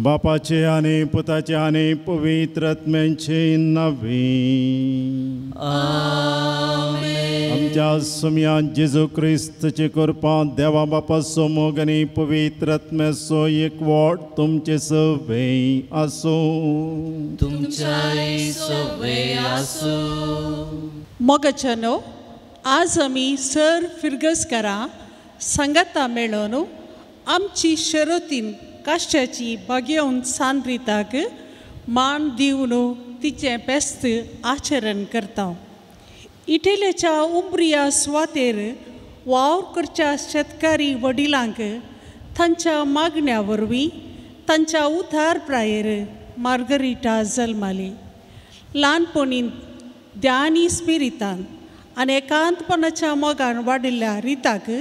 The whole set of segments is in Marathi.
बापाचे आणि पुताचे आणि पवित्र आत्म्याचे नवे आमच्या सुम्या जेजू ख्रिस्ताची कृपा देवा बापा सोमोग आणि पवित्र आत्म्याचो एकवट तुमचे सवे असो मोगचनो आज आमी सर फिरगसकारां संगता मेळोन आमची शर्यतीन काश्याची बगेवन सांद्रिताक मान दिवन तिचें बेस्त आचरण करता. इटेलेच्या उंबरिया सुवातेर वावर करच्या शेतकारी वडिलांक तांच्या मागण्या वरवीं तांच्या उद्धार प्रायेर मार्गरिटा जल्माली. ल्हानपणीन ध्यानी स्पिरितान आनी एकांतपणाच्या मोगान वाडिल्ल्या रिताक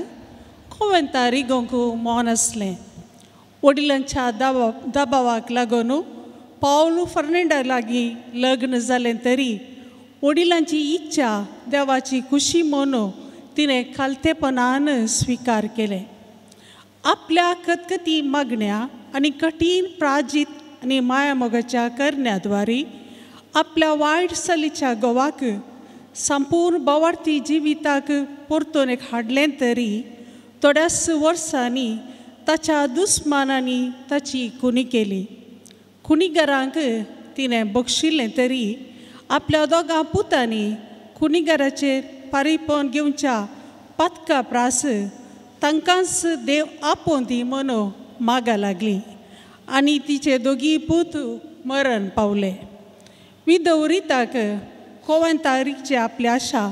कोवेंता रिगोंक मोन आसलें. वडिलांच्या दबावाक लागून पावलो फर्नांडा लागीं लग्न जालें तरी वडिलांची इच्छा देवाची खुशी म्हणून तिणें खालतेपणान स्विकार केलें. आपल्या कतकती मागण्या आनी कठीण प्राजीत आनी मायामोगाच्या करण्याद्वारे आपल्या वायट चलीच्या घोवाक संपूर्ण बोवार्थी जिविताक परतून हाडलें तरी थोड्याच वर्सांनी ताच्या दुस्मानांनी ताची खुनी केली. खुनीगारांक तिणें बक्षिल्लें तरी आपल्या दोगां पुतांनी खुनीगाराचेर पारीपण घेवच्या पथका प्रास तांकांच देव आपोवन दी म्हणून मागा लागली आनी तिचे दोगी पूत मरण पावले. विधवरिताक कोवेंतारीचे आपली आशा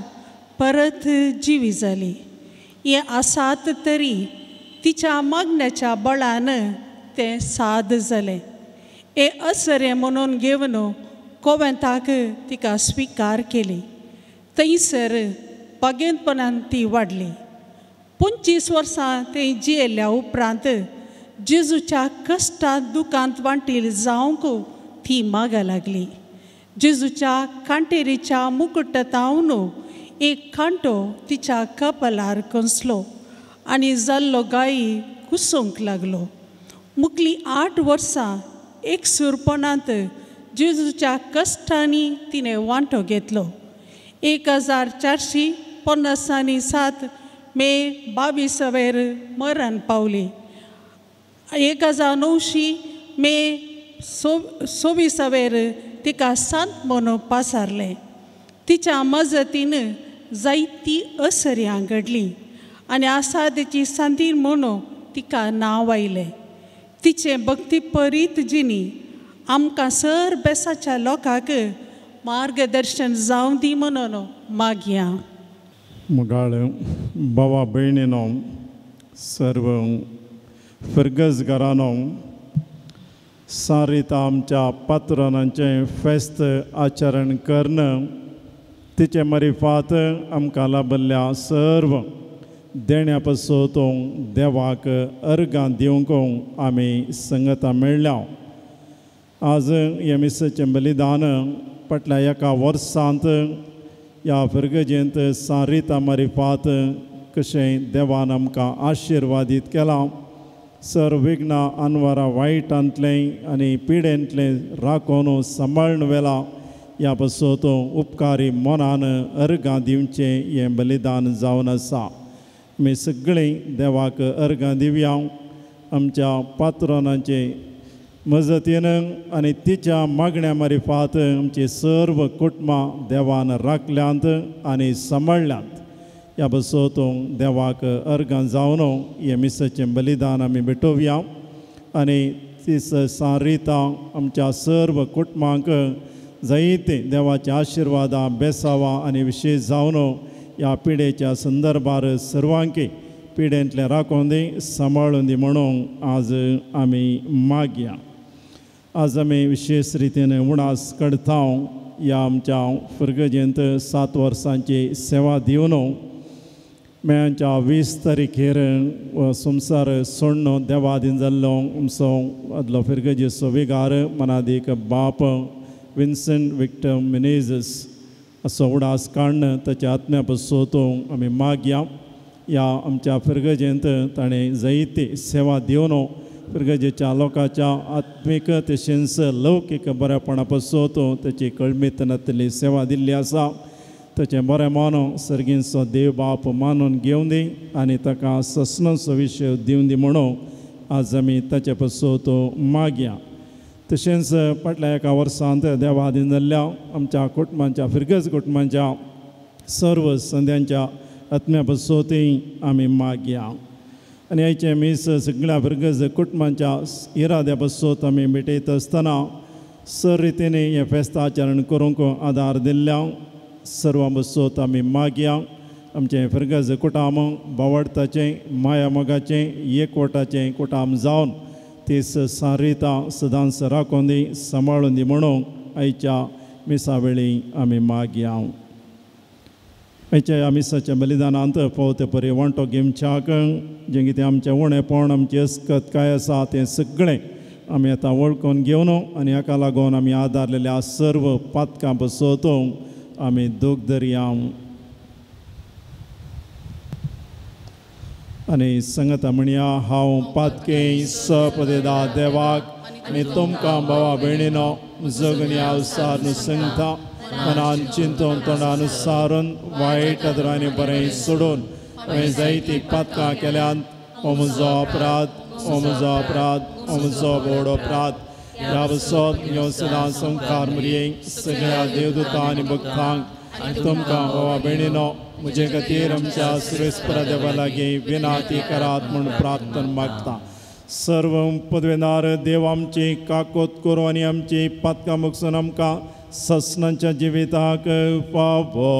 परत जिवी जाली. हे आसात तरी तिच्या मागण्याच्या बळान तें साद जालें. हे असरे म्हणून घेवन कोवेंताक तिका स्विकार केली. थंयसर बागेंतपणान ती वाडली. 25 वर्सां ते जियेल्या उपरांत जेजूच्या कश्टांत दुखांत वांटील जावंक ती मागा लागली. जेजूच्या कांटेरीच्या मुकुटांतावन एक कांटो तिच्या कपालार कसलो आनी जाल्लो गायी कुसूंक लागलो. मुखली 8 वर्सां एकसुरपणांत जेजूच्या कश्टांनी तिणें वांटो घेतलो. 1457 मे 22 मरण पावली. 1900 मे 26 तिका संत म्हणून पासारलें. तिच्या मजतीन जायती असऱ्यां घडलीं आनी आसादेची संदीर म्हणून तिका नांव आयलें. तिचें भक्तीपरीत जिणी आमकां सर बेसाच्या लोकांक मार्गदर्शन जावं दी म्हणून मागया. मुगाळ भावा भयणीनो सर्व फिरगसगारांनो सारिता आमच्या पात्रांचें फेस्त आचरण करणं तिचे मरिफात आमकां लाभल्या सर्व देण्या पासून देवाक अर्गां दिवंक आमी संगता मेळ्ळ्या. आज हे मिसाचें बलिदान फाटल्या एका वर्सांत ह्या फिरगजेंत सारिता मरिफात कशें देवान आमकां आशिर्वादीत केलां. सर विघ्नां अनवरां वायटांतलें आनी पिडेंतलें राखून सांबाळून व्हेलां. ह्या पासून उपकारी मनान अर्गां दिवचें हें बलिदान जावन आसा. आमी सगळीं देवाक अर्गां दिवया. आमच्या पात्रोनाचे मजतीन आनी तिच्या मागण्या मरिफात आमची सर्व कुटुंबां देवान राखल्यांत आनी सांबाळल्यांत. ह्या पासून देवाक अर्गां जावन हे मिसाचें बलिदान आमी भेटोवया आनी ती सारिता आमच्या सर्व कुटुंबांक जायते देवाचे आशिर्वादां बेसावां आनी विशेश जावन ह्या पिडेच्या संदर्भार सर्वांकी पिडेंतलें राखून दी सांबाळून दी म्हणून आज आमी मागया. आज आमी विशेश रितीन उणास काडटा. ह्या आमच्या फिरगजेंत 7 वर्सांची सेवा दिवन मेच्या 20 तारीखेर संवसार सोडून देवादीन जाल्लो आमचो आदलो फिरगजेचो विगार मनादीक बाप विन्सेंट विक्टर मेनेझस असो उडास काडन ताच्या आत्म्या पासून आमी मागया. ह्या आमच्या फिरगजेंत ताणें जायती सेवा दिवन पिरगजेच्या लोकांच्या आत्मीक तशेंच लौकीक बरेपणा पसोवतो ताची कळमेतनांतली सेवा दिल्ली आसा. ताचें बरें मानून सर्गींचो देव बाप मानून घेवन दी आनी ताका ससनचो विशय दिवन दी म्हणून आज आमी ताचे पसोवतो मागया. तशेंच फाटल्या एका वर्सांत देवा आदीन जाल्ल्या आमच्या कुटुंबांच्या फिरगज कुटुंबांच्या सर्व संद्यांच्या आत्म्या पसोवती आमी मागया. आनी आयचे मीस सगळ्या फिरगज कुटुंबांच्या इराद्या पसोत आमी भेटयत आसतना सर रितीन हें फेस्ताचरण करूंक आदार दिल्ल्या सर्व बसोत आमी मागया. आमचें फिरगज कुटाम बावडताचें माया मोगाचें एकवटाचें कुटाम जावन तीस सारिता सदांच राखून दी सांबाळून दी म्हणून आयच्या मिसा वेळी आमी मागया. आयच्या ह्या मिसाच्या बलिदानांत पवते परी वांटो घेवच्याक जें कितें आमचें उणेपण आमची अस्कत काय आसा तें सगळें आमी आतां वळखून घेवन आनी हाका लागून आमी आदारलेल्या सर्व पातकां बसोवतो आमी दूख धरया. आनी सांगता म्हणया हांव पातकें सपदेदा देवाक आनी तुमकां भावा भयणीनो जगनी अवसार न्हू सांगता मनान चिंतून तोंडान सारून वायट आदरांनी बरें सोडून हांवें जायतीं पातकां केल्यांत. हो म्हजो अपराध, हो म्हजो अपराध, हो म्हजो व्हड अपराध. ह्या बसोत ह्यो सदां संकार मरयेक सगळ्या देवदूतां आनी भक्तांक आनी तुमकां भावा भयणीनो म्हजे खातीर आमच्या सुरेस्परा देवा लागीं विनाती करात म्हूण प्रार्थना मागता. सर्व पदवेदार देव आमची काकोत करूं आनी आमची पातकां मुगसून आमकां ससनांच्या जिविताक पावो.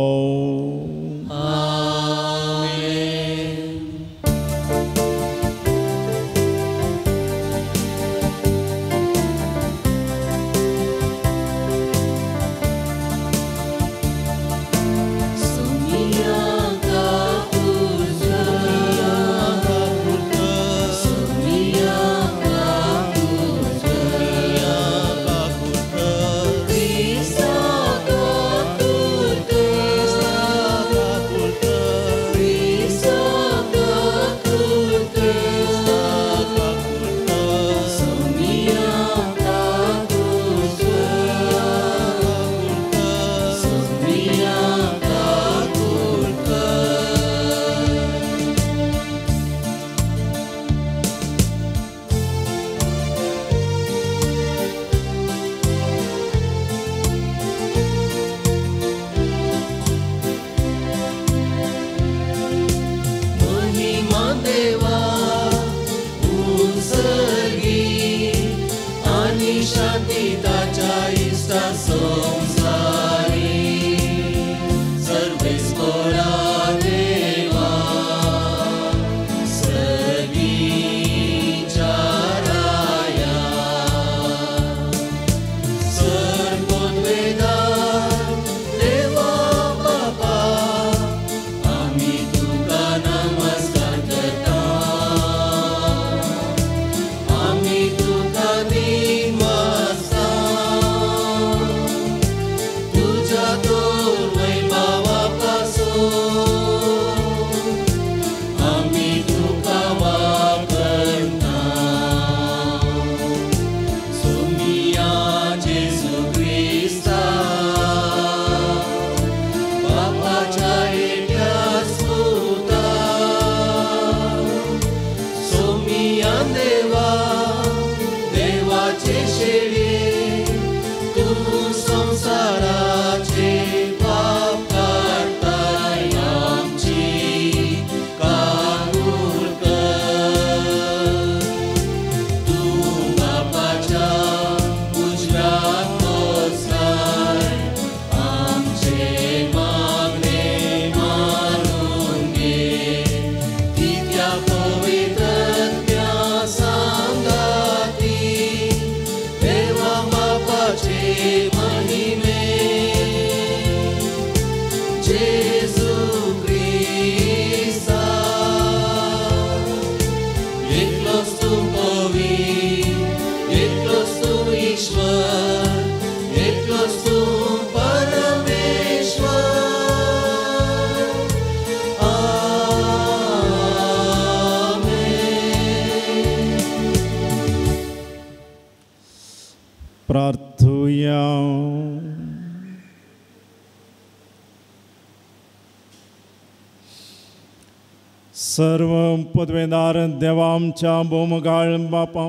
प्रार्थुया. सर्व पदवेदार देवा आमच्या बोमगाळ बापा,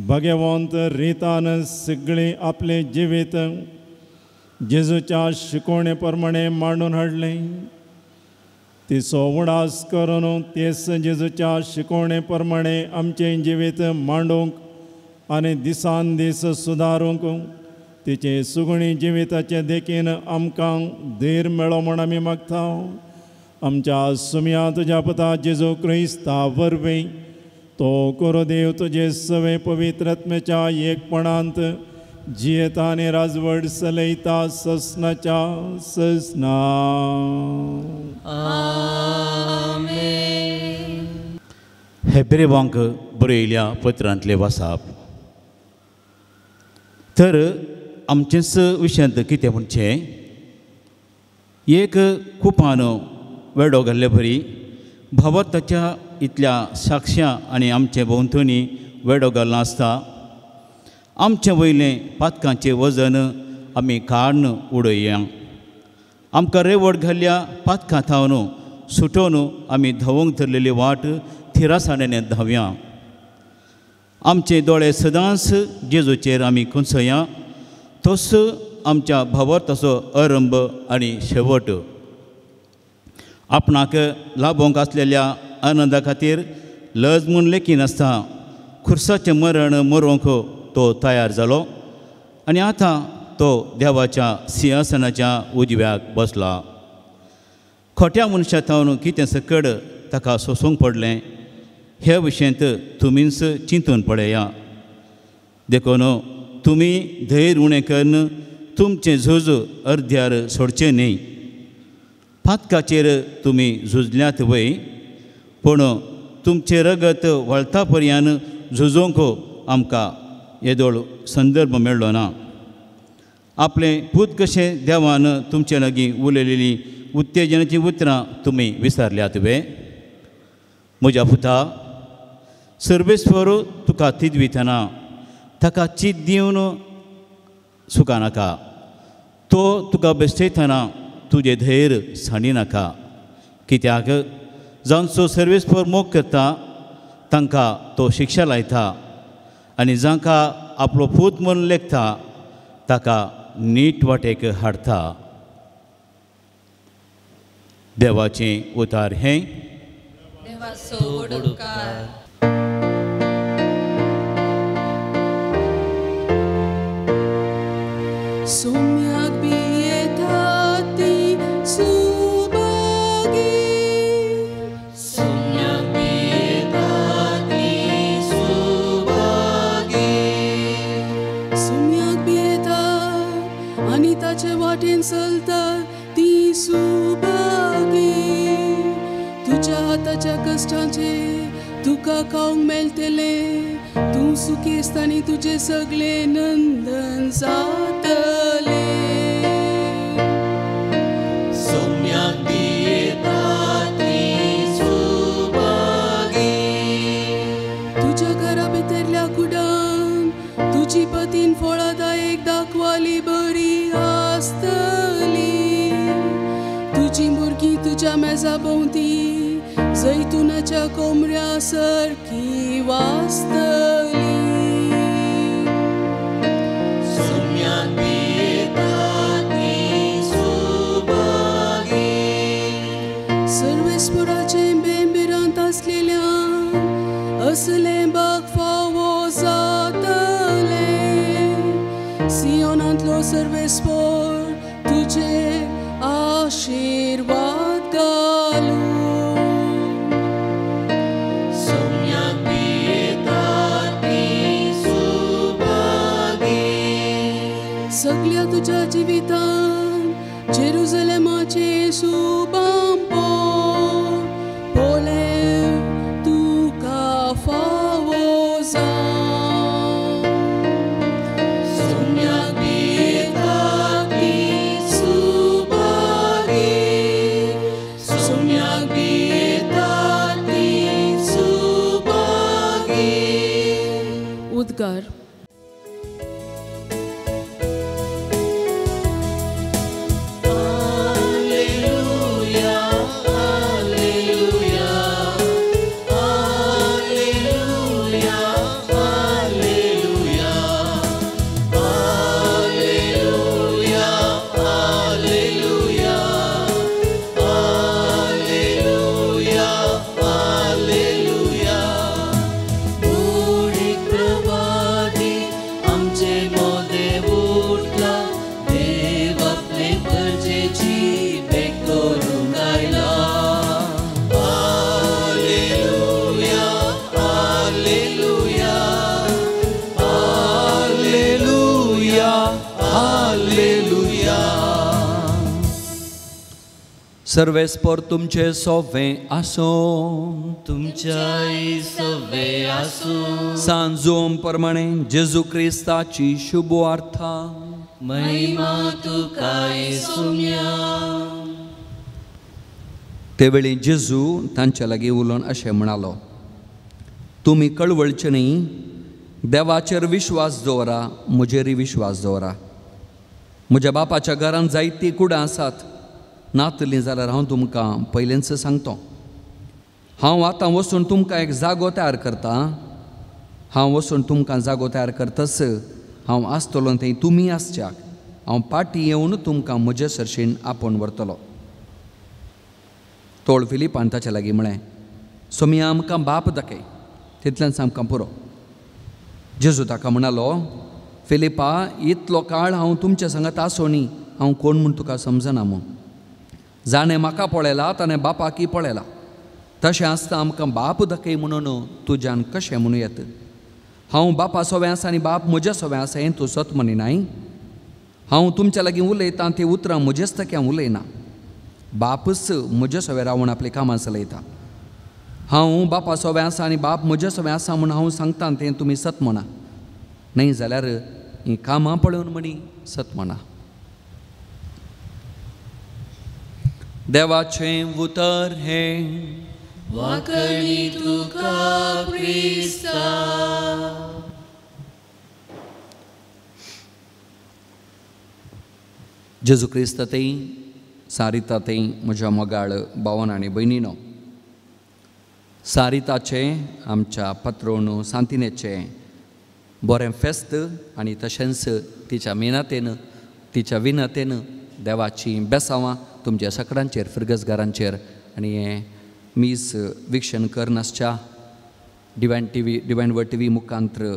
भगवंत रितान सगळे आपले जिवीत जेजूच्या शिकवणे प्रमाणे मांडून हाडले. तिचो उडास करून तेच जेजूच्या शिकवणे प्रमाणे आमचे जिवीत मांडूंक आनी दिसान दीस सुदारूंक तिचे सुगणी जिविताचे देखीन आमकां धीर मेळो म्हण आमी मागता. आमच्या सुमया तुज्या पुता जेजू क्रिस्ता वरवीं तो कोरो देव तुजे सवे पवित्र आत्म्याच्या एकपणांत जियेता आनी राजवड चलयता ससनाच्या ससना. हेब्रेवांक बरयल्या पत्रांतले वाचप. तर आमचेच विशयांत कितें म्हणचे, एक कुपान वेडो घाल्ले भरी भावार्थाच्या इतल्या साक्षां आनी आमचे भोंवतणी वेडो घालना आसता. आमचे वयलें पातकांचें वजन आमी काडून उडोवया. आमकां रेवड घाल्ल्या पातकां थावन सुटोवन आमी धांवूंक धरलेली वाट थिरासाणेन धांवया. आमचे दोळे सदांच जेजूचेर आमी खंचया. तोच आमच्या भावार्थाचो आरंभ आनी शेवट. आपणाक लाभोंक आसलेल्या आनंदा खातीर लज म्हूण लेखी नासता. खुर्साचें मरण मरोवंक तो तयार जालो आनी आतां तो देवाच्या सिंहासनाच्या उजव्याक बसला. खोट्या मनशा थावन कितें सकड ताका सोसूंक पडलें हे विशयांत तुमीच चिंतून पळया. देखून तुमी धैर्य उणें करून तुमचें झूज अर्द्यार सोडचें न्ही. पातकाचेर तुमी झुजल्यात वय, पूण तुमचें रगत वळता पर्यंत झुजोवंक आमकां येदोळ संदर्भ मेळ्ळो ना. आपलें पूत कशें देवान तुमचे लागीं उलयलेली उत्तेजनाची उतरां तुमी विसरल्यात वे. म्हज्या पुता, सर्वेस्वर तुका तिदवितना ताका चीत दिवन सुकानाका. तो तुका बेश्टयतना तुजें धैर्य साणिनाका. कित्याक जांचो सर्वेस्पर मोग करता तांकां तो शिक्षा लायता आनी जांकां आपलो पूत म्हूण लेखता ताका नीट वाटेक हाडटा. देवाचें उतार हें. Sumyak bietati subagi, Sumyak bietati subagi, Sumyak bietat anitache वाटेन चलतात ती सुभागी. तुझ्या हाताच्या कष्टांचे तुका खावंक मेळटले. तूं सुखी आसतना तुजे सगळे नंदन जातले. Sumyak bietati subagi, तुझ्या घरा भितरल्या कुडान तुजी पतीन फळादायक दाखवाली बरी आसतली. तुजी भुरगीं तुज्या मेजा भोंवती जैतुनाच्या कोमऱ्या सारकी वाचतली. Sumyak bietati subagi, सर्वेस्पराचें बेंबिरांत आसलेल्यान असलें बाग फावो जातलें. सियोनांतलो सर्वेस्पर तुजे आशिर्वाद घालूं. Sumyak bietati subagi, सगळ्या तुज्या जिवितान जेरुसलेमाचे सुबांपो पोले तुका फावो जावं. Sumyak bietati subagi, Sumyak bietati subagi. उद्गार. आमचे मोदे उठला, देव आपले प्रजेची भेट करूंक आयला. Hallelujah, hallelujah, hallelujah, hallelujah. सर्वेस्पर तुमचे सोवे आसो, तुमच्याई सवे आसूं. सांजोम प्रमाणे जेजू क्रिस्ताची शुभ वार्ता. महिमा तुकाय सुम्या. ते वेळी जेजू तांच्या लागीं उलोवन अशें म्हणालो, तुमी कळवळचे न्ही, देवाचेर विश्वास दवरा, म्हजेरय विश्वास दवरा. म्हज्या बापाच्या घरांत जायतीं कुडां आसात, नातलीं जाल्यार हांव तुमकां पयलेंच सांगतो. हांव आतां वचून तुमकां एक जागो तयार करता. हांव वचून तुमकां जागो तयार करतस हांव आसतलो थंय तुमी आसच्याक. हांव पाटी येवन तुमकां म्हजे सरशीन आपोवन व्हरतलो. तोळ फिलिपान ताचे लागीं म्हळें, सोमी आमकां बाप दाखय, तितल्यानच आमकां पुरो. जेजू ताका म्हणालो, फिलिपा, इतलो काळ हांव तुमच्या सांगात आसो न्ही, हांव कोण म्हूण तुका समजना म्हूण. जाणें म्हाका पळयला ताणें बापाकी पळयला. तशें आसता आमकां बाप दाखय म्हणून तुज्यान कशें म्हणूं येता. हांव बापा सोवें आसा आनी बाप म्हज्या सोवें आसा हें तूं सत म्हणिनाय. हांव तुमच्या लागीं उलयतां तीं उतरां म्हजेच तक्यान उलयना. बापच म्हजे सोवें रावून आपलीं कामां चलयता. हांव बापा सोवें आसा आनी बाप म्हजे सोवें आसा म्हूण हांव सांगतां तें तुमी सत म्हणा. न्हय जाल्यार हीं कामां पळोवन म्हणी सत म्हणा. देवाचें उतर हें, वाकणी तुका क्रिस्ता. जेजू क्रिस्त तें सारिता तें म्हज्या मोगाळ भावान आनी भयणीनो, सारिताचें आमच्या पात्रोण सांतिनेचें बरें फेस्त आनी तशेंच तिच्या मिनतेन तिच्या विनतेन देवाची बेसांवां तुमच्या सगळ्यांचेर फिरगसगारांचेर आनी हें मीस विक्षण करनासच्या डिवायन वर्ल्ड टी व्ही मुखांत्र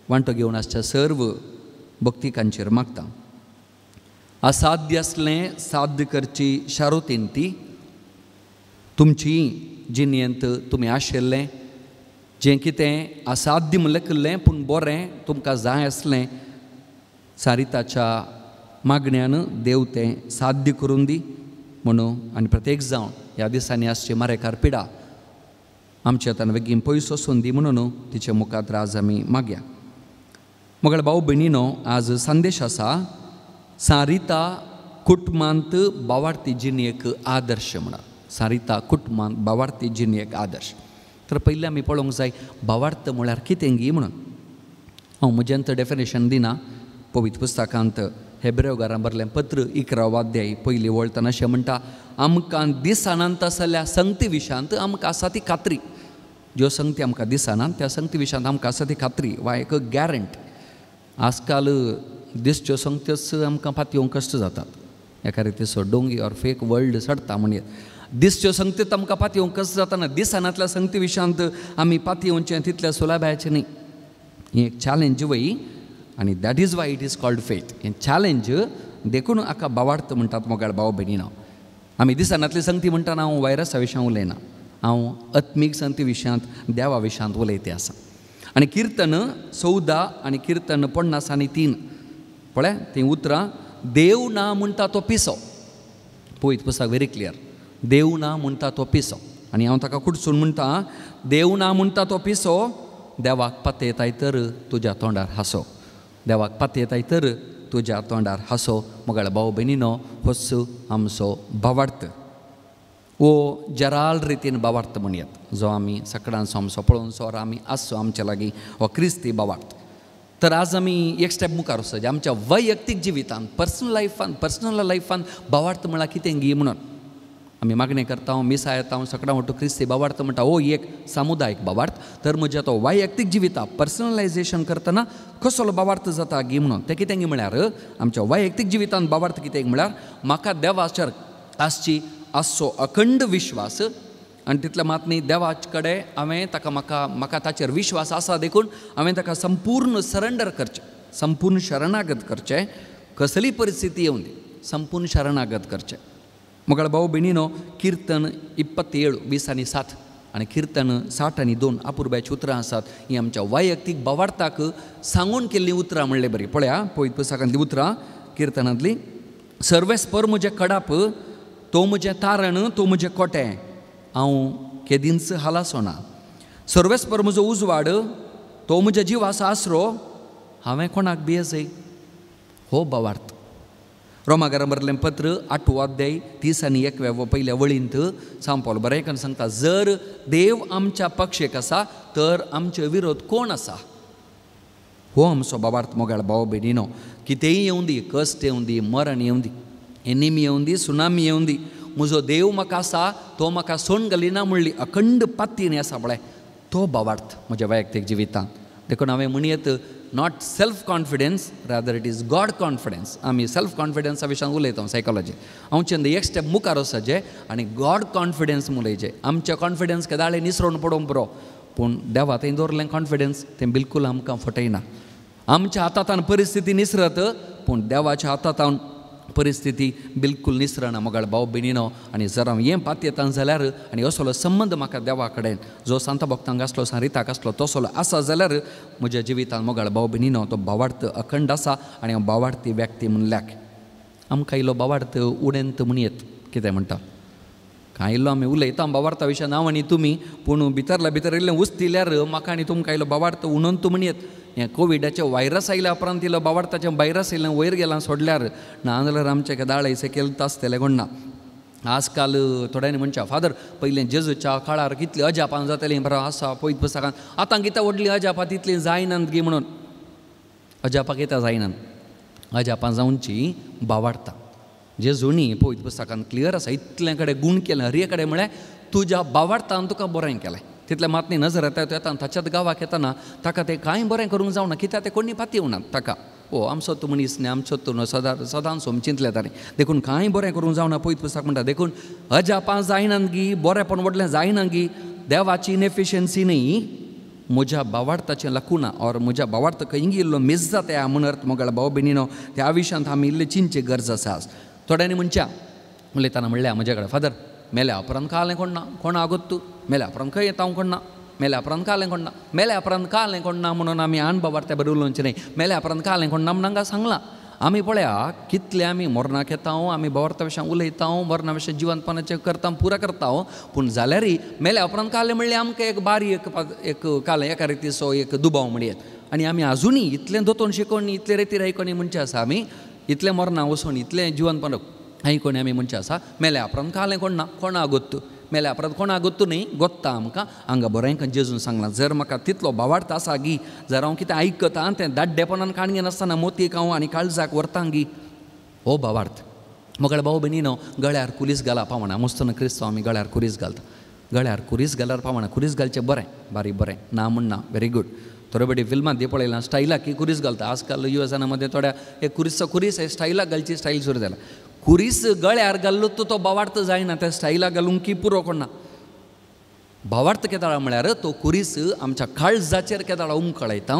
वांटो घेवन आसच्या सर्व भक्तिकांचेर मागता. असाध्य असलें साध्य करची शारोतीन ती तुमची जिणेंत तुमी आशिल्लें, जें कितें असाध्य म्हणलें केल्लें पूण बरें तुमकां जाय आसलें, सारिताच्या मागण्यान देव तें साध्य करून दी म्हणून. आनी प्रत्येक जावन ह्या दिसांनी आसची मारेकार पिडा आमच्या हातान बेगीन पयस वचून दी म्हणून तिचे मुखार आज आमी मागया. मोगळ भाऊ भयणीनो, आज संदेश आसा सारिता कुटुंबांत भावार्थी जिणेक आदर्श म्हणून. सारिता कुटुंबांत भावार्थी जिणेक आदर्श. तर पयलीं आमी पळोवंक जाय भावार्थ म्हळ्यार कितें गी म्हणून. हांव म्हजेंत डेफिनेशन दिना. पवित्र पुस्तकांत हेब्रेवकारां बरलें पत्र 11 अध्याय पयली वळताना अशें म्हणटा, आमकां दिसानांत आसल्या संगती विशांत आमकां आसा ती खात्री. ज्यो संगती आमकां दिसानांत त्या संगती विशांत आमकां आसा ती खात्री वा एक गॅरंट. आजकाल दिसच्यो संगत्योच आमकां पातयो कश्ट जातात. एका रितीचो डोंगी ऑर फेक वर्ल्ड सडटा म्हणजे दिसच्यो संगतीत आमकां पातयो कश्ट जाताना दिसानांतल्या संगती विशांत आमी पातयोवचें तितलें सुलभाचें न्ही. ही एक चॅलेंज वय आनी that is why it is called faith. हें चॅलेंज देखून हाका भावार्थ म्हणटात मोगाळ भाव भयणीनो. आमी दिसानांतली संगती म्हणटाना हांव वायरसा विशयां उलयना, हांव आत्मीक संगती विशयांत देवा विशयांत उलयते आसा. आनी कीर्तन 14 आनी कीर्तन 50 आनी 3 पळय तीं उतरां, देव ना म्हणटा तो पिसो. पळयत पुस्तक व्हेरी क्लियर. देव ना म्हणटा तो पिसो. आनी हांव ताका कुडसून म्हणटा, देव ना म्हणटा तो पिसो, देवाक पातयेताय तर तुज्या तोंडार हांसो. देवाक पातयेताय तर तुज्या तोंडार हांसो. मोगाळ भाव भयणीनो, होच आमचो भावार्थ. वो जराल रितीन भावार्थ म्हणयात जो आमी सकाळचो आमचो पळोवन सो आमी आसचो आमच्या लागीं हो क्रिस्ती भावार्थ. तर आज आमी एक स्टेप मुखार वचो जे आमच्या वैयक्तीक जिवितांत पर्सनल लायफान भावार्थ म्हळ्यार कितें गी म्हणून आमी मागणी करता. हांव मिसा येता, हांव सकाळ म्हणटा क्रिस्ती भावार्थ म्हणटा हो एक सामुदायिक भावार्थ. तर म्हज्या तो वैयक्तीक जिविता पर्सनलायझेशन करतना कसलो भावार्थ जाता गी म्हणून तें कितें गी म्हळ्यार आमच्या वैयक्तीक जिवितांत भावार्थ कितें म्हळ्यार म्हाका देवाचेर आसचो अखंड विश्वास आनी तितले मात न्ही देवाचे कडेन हांवें ताका म्हाका ताचेर विश्वास आसा देखून हांवें ताका संपूर्ण सरेंडर करचें. संपूर्ण शरणागत करचें, कसली परिस्थिती येऊन दी संपूर्ण शरणागत करचें. मोगळ भाऊ भयणीनो, किर्तन 27:20-7 आणि किर्तन 60:2 अपुर्ब्याची उतरां आसात. ही आमच्या वैयक्तीक भावार्थाक सांगून केल्लीं उतरां म्हणलें बरी. पळया पळयत पुस्तकांतलीं उतरां किर्तनांतलीं. सर्वेस्पर म्हजें कडाप, तो म्हजें तारण, तो म्हजें कोटें, हांव केदींच हालासो ना. सर्वेस्पर म्हजो उजवाड, तो म्हज्या जिवाचो आसरो, हांवें कोणाक भियेजय. हो भावार्थ. रोमाकारां बरयलें पत्र 8 अध्याय 30 आनी 1 पयल्या वळींत सांग पावलो बरें सांगता, जर देव आमच्या पक्षेक आसा तर आमचे विरोध कोण आसा. हो आमचो भावार्थ मोगाळ भाव भयणीनो. कितेंय येवं दी, कश्ट येवं दी, मरण येवं दी, एनिमी येवं दी, सुनामी येवं दी, म्हजो देव म्हाका आसा, तो म्हाका सोडून घालिना म्हणली अखंड पातीन आसा पळय, तो भावार्थ म्हज्या वैयक्तीक जिवितांत. देखून हांवें म्हणयत, not self confidence, rather it is God confidence. आमी सेल्फ कॉन्फिडन्सा विशयान उलयता सायकोलॉजी. हांवचें एक स्टेप मुखार वचचें आनी गॉड कॉन्फिडन्स उलयचें. आमचें कॉन्फिडन्स केदाळे निसरून पडोवंक बरो, पूण देवा थंय दवरलें कॉन्फिडन्स तें बिलकूल आमकां फटयना. आमच्या हातांतल्यान परिस्थिती निसरत, पूण देवाच्या हातांतल्यान परिस्थिती बिलकूल निसरना मोगाळ भाव भयणीनो. आनी जर हांव हें पातयेतां जाल्यार आनी असलो संबंद म्हाका देवा कडेन जो सांत भक्तांक आसलो, रिताक आसलो, तसलो आसा जाल्यार म्हज्या जिवितांत मोगाळ भाव भयणीनो तो भावार्थ अखंड आसा. आनी हांव भावार्थी व्यक्ती म्हणल्याक आमकां इल्लो भावार्थ उडेंत म्हणयत. कितें म्हणटा कांय इल्लो आमी उलयता भावार्था विशयान हांव आनी तुमी, पूण भितरल्या भितर इल्लें उस्तिल्यार म्हाका आनी तुमकां इल्लो भावार्थ उणोवन म्हणयत. हें कोविडाचें वायरस आयल्या उपरांत इल्लो भावार्थाचें भायरस येयलें वयर गेलां सोडल्यार नाजाल्यार आमचें केदाळे सकयल आसतलें कोण ना. आजकाल थोड्यांनी म्हणच्या, फादर पयलें जेजूच्या काळार कितलीं अजापां जातालीं, बरो आसा पळयत पुस्तकांत. आतां कितें व्हडलीं अजापां तितलीं जायनात गी म्हणून. अजापां कितें जायनात, अजापां जावनची भावार्थां. जेजूनी पळयत पुस्तकांत क्लियर आसा, इतलें कडेन गूण केलें. हर एक कडेन म्हळ्यार तुज्या भावार्थान तुका बरें केलें. तितल्या मातनी नजर येता येता ताच्याच गांवाक येतना ताका तें कांय बरें करूंक जावना, कित्याक तें कोणी पातयेवनात ताका. आमचोच मनीस न्ही, आमचोच न्हू, सदांच सोम चिंतले ताणें. देखून कांय बरें करूंक जावना. पळयत पुस्तक म्हणटा, देखून अजापां जायनात गी, बरेंपण व्हडलें जायना गी, देवाची इनएफिशियन्सी न्ही, म्हज्या भावार्थाचें लाकुना और म्हज्या भावार्थ खंय इल्लो मिस जाता ह्या म्हणत मोगाळ भाव भयणीनो. त्या विशयांत आमी इल्लें चिंतचे गरज आसा. थोड्यांनी म्हणच्या उलयतना म्हणल्या म्हजे कडेन, फादर मेल्या उपरांत कालें कोण ना, कोण आगोत तूं, मेल्या उपरांत खंय येता कोण ना, मेल्या उपरांत कालें कोण ना, मेल्या उपरांत कालें कोण ना म्हणून आमी भावार्थ्या बरें उलोवचें न्ही. मेल्या उपरांत कालें कोण ना म्हणून हांगा सांगलां. आमी पळया कितले आमी मरणाक येता, आमी भावार्था विशयान उलयता, मरणा विशयी जिवंतपणाचें करता, पुरा करता, पूण जाल्यारय मेल्या उपरांत कालें म्हणल्यार आमकां एक बारी एक कालें एका रितीचो एक दुबाव म्हणयेत. आनी आमी आजुनूय इतलें दोतोन शिकोवन, इतले रेतीर आयकोनी म्हणचे आसा, आमी इतलें मरणा वचून इतलें जिवंतपण आयकोनी आमी म्हणचे आसा, मेल्या उपरांत कालें कोण ना, कोणा गोत्तू, मेल्या उपरांत कोणा गोत्तू न्ही, गोत्ता आमकां हांगा बरें जेजून सांगलां. जर म्हाका तितलो भावार्थ आसा गी, जर हांव कितें आयकतां तें दाड्डेपणान काणये नासतना मोतयेक हांव आनी काळजाक व्हरतां गी, हो भावार्थ. मोगाळ भाव भयणीनो, गळ्यार कुरीस घाला पावना. मुस्तना क्रिस्तांव आमी गळ्यार कुरीस घालता. गळ्यार कुरीस घाल्यार पावना. कुरीस घालचें बरें, बारीक बरें ना म्हणना, व्हेरी गूड. थोडे बडी फिल्मांत ते पळयलां स्टायलाक की कुरीस घालता. आजकाल युएसाना मध्ये थोड्या एक कुरीस स्टायलाक घालची स्टायल सुरू जाला. कुरीस गळ्यार घाल्लो तो भावार्थ जायना, त्या स्टायलाक घालूंक की पुरो कोणना. भावार्थ केदाळा म्हळ्यार तो कुरीस आमच्या काळजाचेर केदाळा उमकळयता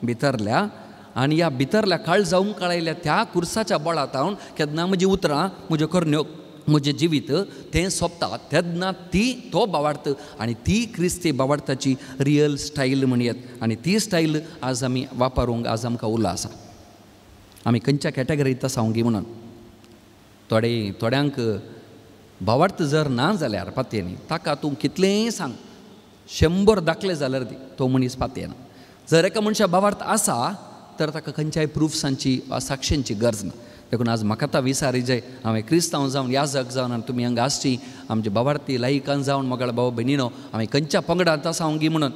भितरल्या, आनी ह्या भितरल्या काळजा उमकळयल्या त्या कुर्साच्या बळांत हांव केन्ना म्हजी उतरां, म्हज्यो करण्यो, म्हजें जिवीत तें सोंपता तेन्ना तो भावार्थ आनी ती क्रिस्ती भावार्थाची रियल स्टायल म्हणयत. आनी ती स्टायल आज आमी वापरूंक आज आमकां उलो आसा. आमी खंयच्या कॅटेगरींत आसा गी म्हणून. थोड्यांक भावार्थ जर ना जाल्यार पातयेनी ताका तूं कितलेंय सांग, 100 दाखले जाल्यार दी, तो मनीस पातयेना. जर एका मनशा भावार्थ आसा तर ताका खंयच्याय प्रुफ्सांची वा साक्षींची गरज ना. देखून आज म्हाका आतां विचारी जाय, हांवें क्रिस्तांव जावन याजक जावन आनी तुमी हांगा आसची आमचे भावार्थी लायिकान जावन मोगाळ भाव भयणीनो, हांवें खंयच्या पंगडांत आसा गी म्हणून.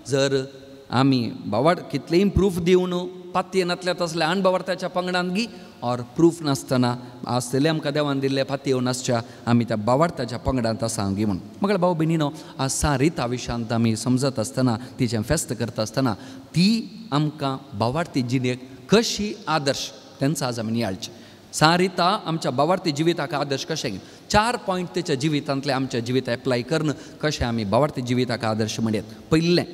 जर आमी भावार्थ कितलेय प्रूफ दिवन पातयेनातल्या तसल्या आन भावार्थाच्या पंगडांत गी, और प्रूफ नासतना आसतले आमकां देवान दिल्ले पातयेव नासच्या आमी त्या भावार्थाच्या पंगडांत आसा गी म्हणून. मोगाळ भाव भयणीनो, आज सारिता विशयांत आमी समजत आसतना, तिचें फेस्त करता आसतना ती आमकां भावार्थी जिणेक कशी आदर्श तेंच आज आमी नियाळचें. सारिता आमच्या भावार्थी जिविताक आदर्श कशें 4 पॉयंट तेच्या जिवितांतले आमच्या जिवित एप्लाय करून कशें आमी भावार्थी जिविताक आदर्श म्हणयत. पयलें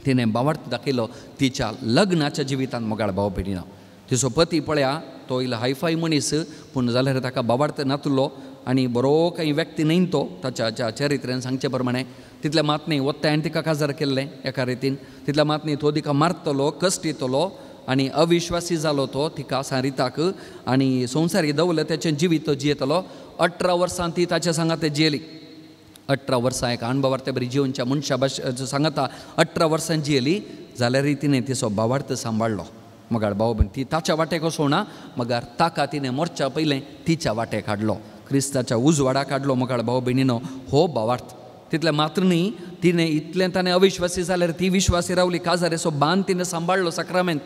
तिणें भावार्थ दाखयलो तिच्या लग्नाच्या जिवितांत मोगाळ भाव भयणीनो. तिचो पती पळया तो इल्लो हायफाय मनीस पूण जाल्यार ताका भावार्थ नातलो आनी बरो काही व्यक्ती न्हय तो ताच्या चरित्र्यान सांगचे प्रमाणे. तितल्या मात न्ही वत्ता हांवें तिका काजार केल्लें एका रितीन. तितल्या मात न्ही तो तिका मारतलो कश्ट येतलो आनी अविश्वासी जालो तो तिका सारिताक आनी संवसारी दवरलो तेचें जिवीत तो जियेतलो. 18 वर्सां ती ताच्या सांगात ते जियेली. 18 वर्सां एक अणभवार्थ बरी जिवनच्या मनशा भाशे सांगता 18 वर्सां जियेली जाल्यार तिणें तिचो भावार्थ सांबाळ्ळो. मगाळ भाव भयण ती ताच्या वाटेक वचोना मगार ताका तिणें मोरच्या पयलें तिच्या वाटेक हाडलो. क्रिस्ताच्या उजवाडाक हाडलो मगाळ भाव भयणीनो हो भावार्थ. तितलें मात्र न्ही तिणें इतलें ताणें अविश्वासी जाल्यार ती विश्वासी रावली काजारेचो बांद तिणें सांबाळ्ळो साक्रामेंत.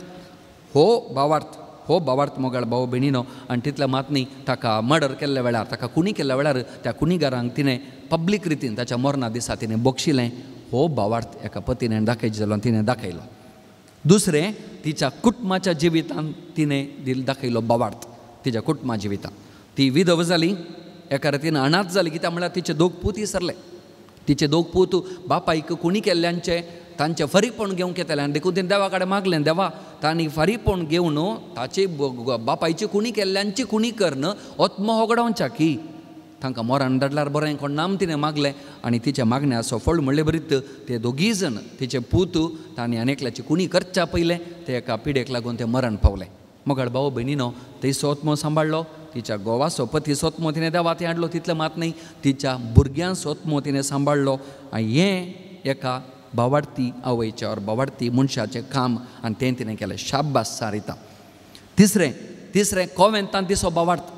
हो भावार्थ मोगाळ भाव भयणीनो. आनी तितल्या मात न्ही ताका मर्डर केल्ल्या वेळार ताका कुणी केल्ल्या वेळार त्या कुणीगारांक तिणें पब्लीक रितीन ताच्या मरणा दिसा तिणें बक्षिलें. हो भावार्थ एका पतीन दाखयचे जालो तिणें दाखयलो. दुसरें तिच्या कुटुंबाच्या जिवितांत तिणें दाखयलो भावार्थ. तिच्या कुटुंबा जिवितांत ती विधव जाली एका रितीन अनाथ जाली. कित्याक म्हळ्यार तिचे 2 पूत इसरले. तिचे 2 पूत बापायक कुणी केल्ल्यांचे तांचें फरीपण घेवंक येतलें आनी देखून तें देवा कडेन मागलें देवा तांणी फरीपण घेवन ताचे बापायची कुणी केल्ल्यांची कुणी करन ओत्म होगडावच्या की तांकां मोरान धाडल्यार बरें कोण नाम तिणें मागलें. आनी तिच्या मागण्याचो फळ म्हणले बरीत ते 2 जाण तिचे पूत तांणी अनेकल्याची कुणी करच्या पयलें ते एका पिडेक लागून ते मरण पावलें. मोगाळ भाव भयणीनो थंय सोत्मो सांबाळ्ळो. तिच्या गोवाचो पती सोत्मो तिणें देवा थंय हाडलो. तितलें मात न्ही तिच्या भुरग्यां सोत्मो तिणें सांबाळ्ळो. आनी हें एका भावार्थी आवयचें और भावार्थी मनशाचें काम आनी तें तिणें केलें. शाब्बास सारिता. तिसरें कॉवेंतांत तिचो भावार्थ.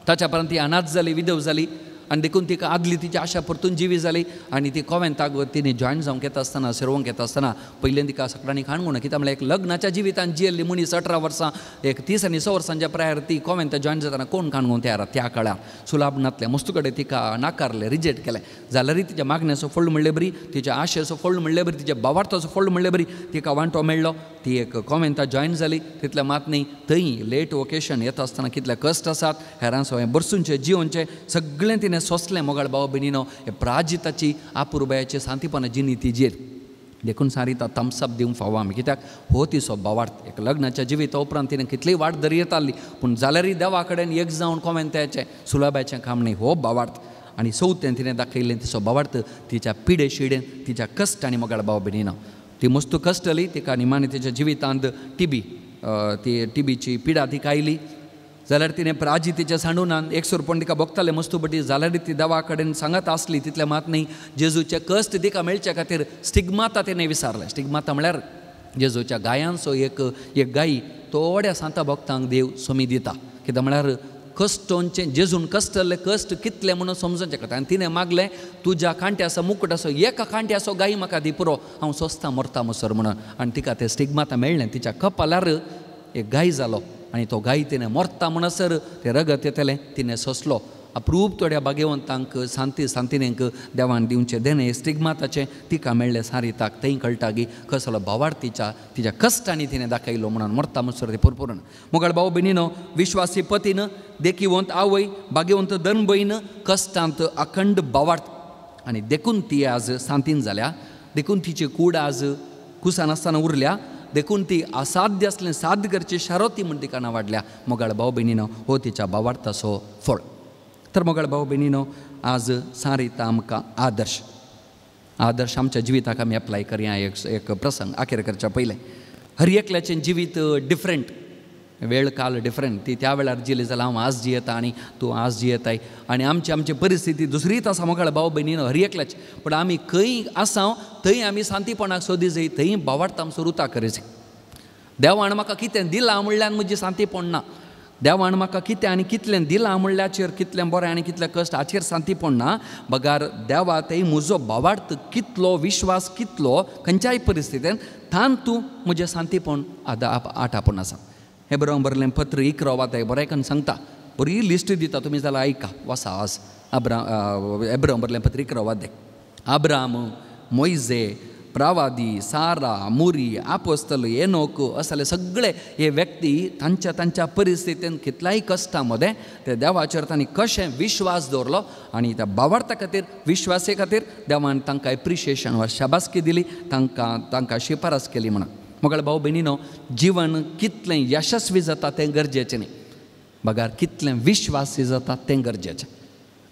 ताच्या पर्यंत ती अनाथ जाली विधव जाली आनी देखून तिका आदली तिची आशा परतून जिवी जाली आनी ती कॉवेंताक तिणें जॉयन जावंक येता आसतना सेरोवंक येता आसतना पयलें तिका सगळ्यांनी खाणगुणा कित्याक म्हळ्यार एक लग्नाच्या जिवितांत जियेल्ली मनीस 18 वर्सां एक 30 आनी 6 वर्सांच्या प्रायर ती कॉवेंतां जॉयन जाताना कोण खाणगूंक तयार त्या काळार सुलाभ नातलें मस्तू कडेन तिका नाकारलें रिजेक्ट केलें. जाल्यारय तिच्या मागण्याचो फळ म्हणलें बरी तिच्या आशेचो फळ म्हणलें बरी तिच्या भावार्थाचो फळ म्हणलें बरी तिका वांटो मेळ्ळो. ती एक कॉवेंतां जॉयन जाली. तितल्या मात न्ही थंय लेट वोकेशन येता आसतना कितले कश्ट आसात हेरांचो हें बरसूंचें जिवनचें सगळें तिणें सोंसलें. मोगाळ भाव भयणीनो हे प्राजिताची आपुरबायाची शांतीपणाची जिणी ती जेर देखून सारिता थम्सअप दिवंक फावो आमी कित्याक हो तिचो भावार्थ. एक लग्नाच्या जिविता उपरांत तिणें कितलीय वाट धरी येताली पूण जाल्यारय देवा कडेन एक जावन कॉवेंताचें सुलाभाचें काम न्ही हो भावार्थ. आनी चवथें तिणें दाखयलें तिचो भावार्थ तिच्या पिडे शिडेन तिच्या कश्ट आनी मोगाळ भाव भयणीनो ती मस्तू कश्टली. तिका निमाणें तिच्या जिवितांत टीबीची पिडा तिका आयली जाल्यार तिणें प्राजितीच्या सांडूनान एक सुरपण तिका भोगतालें मस्तू बटी जाल्यार ती देवा कडेन सांगत आसली. तितल्या मात न्ही जेजूचे कश्ट तिका मेळचे खातीर स्टिग्माता तिणें विचारलें. स्टिग्माता म्हळ्यार जेजूच्या गायांचो एक गायी थोड्या सांता भक्तांक देव सोमी दिता. कित्याक म्हळ्यार कश्टोंचें जेजून कश्टले कश्ट कितले म्हणून समजोवचें खातीर. आनी तिणें मागलें तुज्या कांट्याचो मुकट असो एका कांट्याचो गायी म्हाका दी पुरो हांव सोंसता मरता मसर म्हणून. आनी तिका तें स्टिग्माता मेळ्ळें. तिच्या कपालार एक गाय जालो आनी तो गाय तिणें मरता म्हणसर तें रगत येतलें तिणें सोंसलो. अप्रूप थोड्या भाग्यवंतांक सांतिनेंक देवान दिवचें देणें स्टिग्माताचें तिका मेळ्ळें सारिताक. थंय कळटा की कसलो भावार्थ तिच्या कश्टांनी तिणें दाखयलो म्हणून मरता म्हणसर तें पुरपुरून. मोगाळ भाव भयणीनो विश्वासी पतीन देखीवंत आवय भाग्यवंत धनभयण कश्टांत अखंड भावार्थ आनी देखून ती आज सांतीन जाल्या. देखून तिची कूड आज कुसान आसतना उरल्या. देखून ती असाध्य असलें साध्य करची शारोती म्हण तिका नांवाडल्या. मोगाळ भाव भयणीनो हो तिच्या भावार्थाचो फळ. तर मोगाळ भाव भयणीनो आज सारिता आमकां आदर्श आमच्या जिविताक आमी एप्लाय करया. एक प्रसंग आखेर करच्या पयलें हर एकल्याचें जिवीत डिफरंट वेळ काल डिफरंट. ती त्या वेळार जियेली जाल्यार हांव आज जियेता आनी तूं आज जियेताय आनी आमची परिस्थिती दुसरीच आसा मोगाळ भाव भयणीनो हर एकल्याची. पूण आमी खंय आसां थंय आमी शांतीपणाक सोदी जाय थंय भावार्थ आमचो रुता करचें. देवान म्हाका कितें दिलां म्हणल्यार म्हजी शांतीपण ना. देवान म्हाका कितें आनी कितलें दिलां म्हणल्याचेर कितलें बरें आनी कितलें कश्ट हाचेर शांतीपण ना. बगार देवा थंय म्हजो भावार्थ कितलो विश्वास कितलो खंयच्याय परिस्थितीन थान तूं म्हजें शांतीपण आठापून आसा. हेब्रांक बरयलें पत्र 11 बरें सांगता बरी लिस्ट दिता तुमी जाल्यार आयका वसा आज. हेब्रांक बरयलें पत्र 11 अब्राम मोइजे प्रावादी, सारा, मुरी, आपोस्तल, एनोक असले सगळे हे व्यक्ती तांच्या परिस्थितीन कितल्याय कश्टामध्ये ते देवाचेर तांणी कशें विश्वास दवरलो आनी त्या भावार्था खातीर विश्वासे खातीर देवान तांकां एप्रिशिएशन वा शाबासकी दिली, तांकां शिफारस केली म्हणून. मोगळ भाऊ भयणीनो, जीवन कितलें यशस्वी जाता तें गरजेचें न्ही, बगार कितलें विश्वासी जाता तें गरजेचें.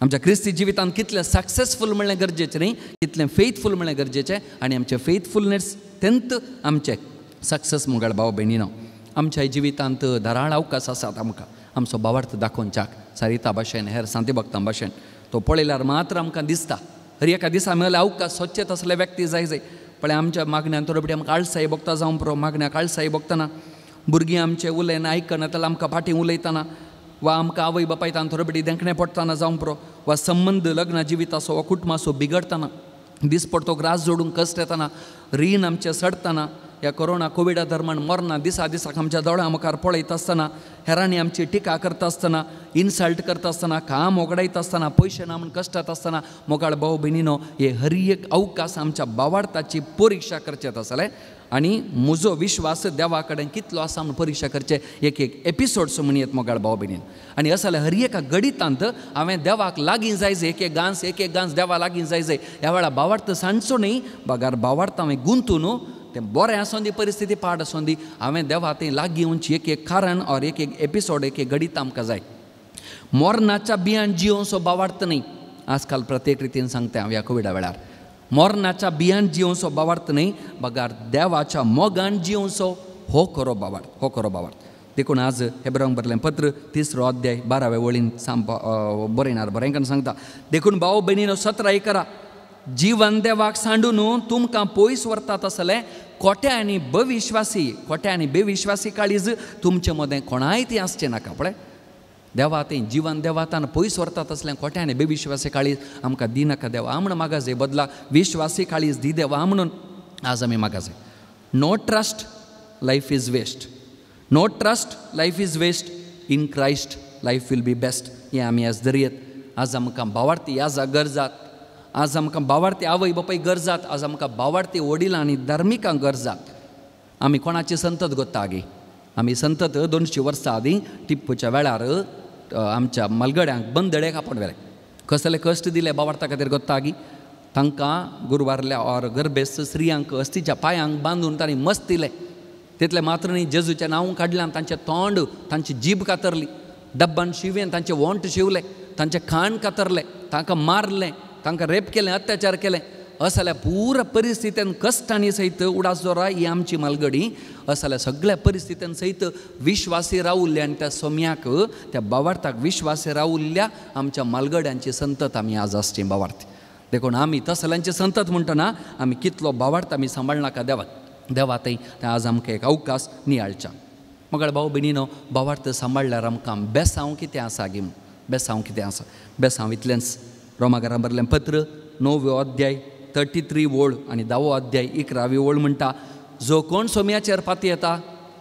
आमच्या क्रिस्ती जिवितांत कितलें सक्सेसफूल म्हणलें गरजेचें न्ही, कितलें फेथफूल म्हणलें गरजेचें. आनी आमचें फेथफुलनेस तेंत आमचें सक्सेस मुगाळ भाव भयणीनो. आमच्या जिवितांत धाराळ अवकाश आसात आमकां आमचो भावार्थ दाखोवच्याक. सरिता भाशेन, हेर सांती भक्तां भाशेन तो पळयल्यार मात्र आमकां दिसता हर एका दिसा मेळ्ळे अवकाश स्वच्छत असले व्यक्ती जाय पण आमच्या मागण्यांत थोडे आमकां आळसाई भोगता जावं पुरो. मागण्याक आळसाई भोगतना भुरगीं आमचे उलयना आयकना जाल्यार आमकां फाटीं उलयतना, वा आमकां आवय बापायतान थोडे बडी देंखणें पडटाना जावं पुरो, वा संबंद लग्ना जिविताचो वा कुटुंबाचो बिगडटाना, दिसपडतो ग्रास जोडूंक कश्ट येताना, रीण आमचें सडटाना, ह्या कोरोना कोविडा दरम्यान मरना दिसाक आमच्या दोळ्या मुखार पळयता आसतना, हेरांनी आमची टिका करता आसतना, इन्सल्ट करता आसतना, काम ओगडायता आसतना, पयशे ना म्हूण कश्टात आसतना, मोगाळ भाव भयणीनो, हे हर एक अवकाश आमच्या भावार्थाची परिक्षा करचेत आसले. आनी म्हजो विश्वास देवा कडेन कितलो आसा म्हूण परिक्षा करचे एक एपिसोड्स म्हणयत मोगाळ भाव भयणीन. आनी असो जाल्यार हर एका गडितांत हांवें देवाक लागीं जाय एक एक गांस देवा लागीं जाय. ह्या वेळा भावार्थ सांडचो न्ही, बगार भावार्थ हांवें गुंतून तें बरें आसूं दी परिस्थिती पाड आसूं दी, हांवें देवा तें लागीं येवची एक कारण और एक एपिसोड एक गडीत आमकां जाय. मोरनाच्या बियान जियोवचो भावार्थ न्ही. आजकाल प्रत्येक रितीन सांगता हांव ह्या कोविडा वेळार, मोरनाच्या बियान जियोवचो भावार्थ न्ही, बगार देवाच्या मोगान जियोवचो हो खरो भावार्थ. देखून आज हेब्रांक बरयलें पत्र 3 अध्याय 12 वळीन बरयणार बरेंकान सांगता, देखून भाव भयणीनो 17 करा, जीवन देवाक सांडून तुमकां पयस व्हरतात आसले खोटे आनी बेविश्वासी काळीज तुमचे मदें कोणाय ती आसचें नाका. पळय, देवा तें जीवन देवातान पयस व्हरतात असलें खोटे आनी बेविश्वासी काळीज आमकां दिनाका देवा. आमण मागा जाय बदला विश्वासी काळीज दी देवा म्हणून आज आमी मागा जाय. No trust life is waste. No trust life is waste. In Christ life will be best. हें आमी आज धरयत. आज आमकां भावार्थी याजा गरजात, आज आमकां भावार्थी आवय बापाय गरजात, आज आमकां भावार्थी वडिलां आनी धार्मिकांक गरजात. आमी कोणाची संतत गोत्ता आगी, आमी संतत 200 वर्सां आदीं टिप्पूच्या वेळार आमच्या मलगड्यांक बंदड्याक आपण वेले कसले कश्ट दिले भावार्था खातीर गोत्ता आगी. तांकां गुरवारल्या और गर्भेस्त स्त्रियांक अस्तीच्या पांयांक बांदून तांणी मस्त दिले. तितले मात्र न्ही, जेजूचें नांव काडलें, तांचें तोंड तांची जीब कातरली, डब्बान शिवेन तांचे वोंट शिवले, तांचें खाण कातरलें, तांकां मारलें, तांकां रेप केलें, अत्याचार केले. असल्या पुरा परिस्थितीन कश्टांनी सहित उडास जोरा ही आमची मालगडी. असल्या सगळ्या परिस्थितीन सहित विश्वासी रावुल्ले आनी त्या सोम्याक त्या भावार्थाक विश्वासी रावुल्ल्या आमच्या मालगड्यांची संतत आमी आज आसची भावार्थ. देखून आमी तसल्यांची संतत म्हणटना आमी कितलो भावार्थ आमी सांबाळनाका देवा थंय आज आमकां एक अवकाश नियाळच्या. मगळ भाव भयणीनो, भावार्थ सांबाळल्यार आमकां बेसांव कितें आसा गी, बेसांव कितें आसा. बेसांव इतलेंच. रोमाकारां बरलें पत्र 9 अध्याय 33 वोळ आनी 10 अध्याय 11 वोळ म्हणटा, जो कोण सोम्याचेर पाती येता,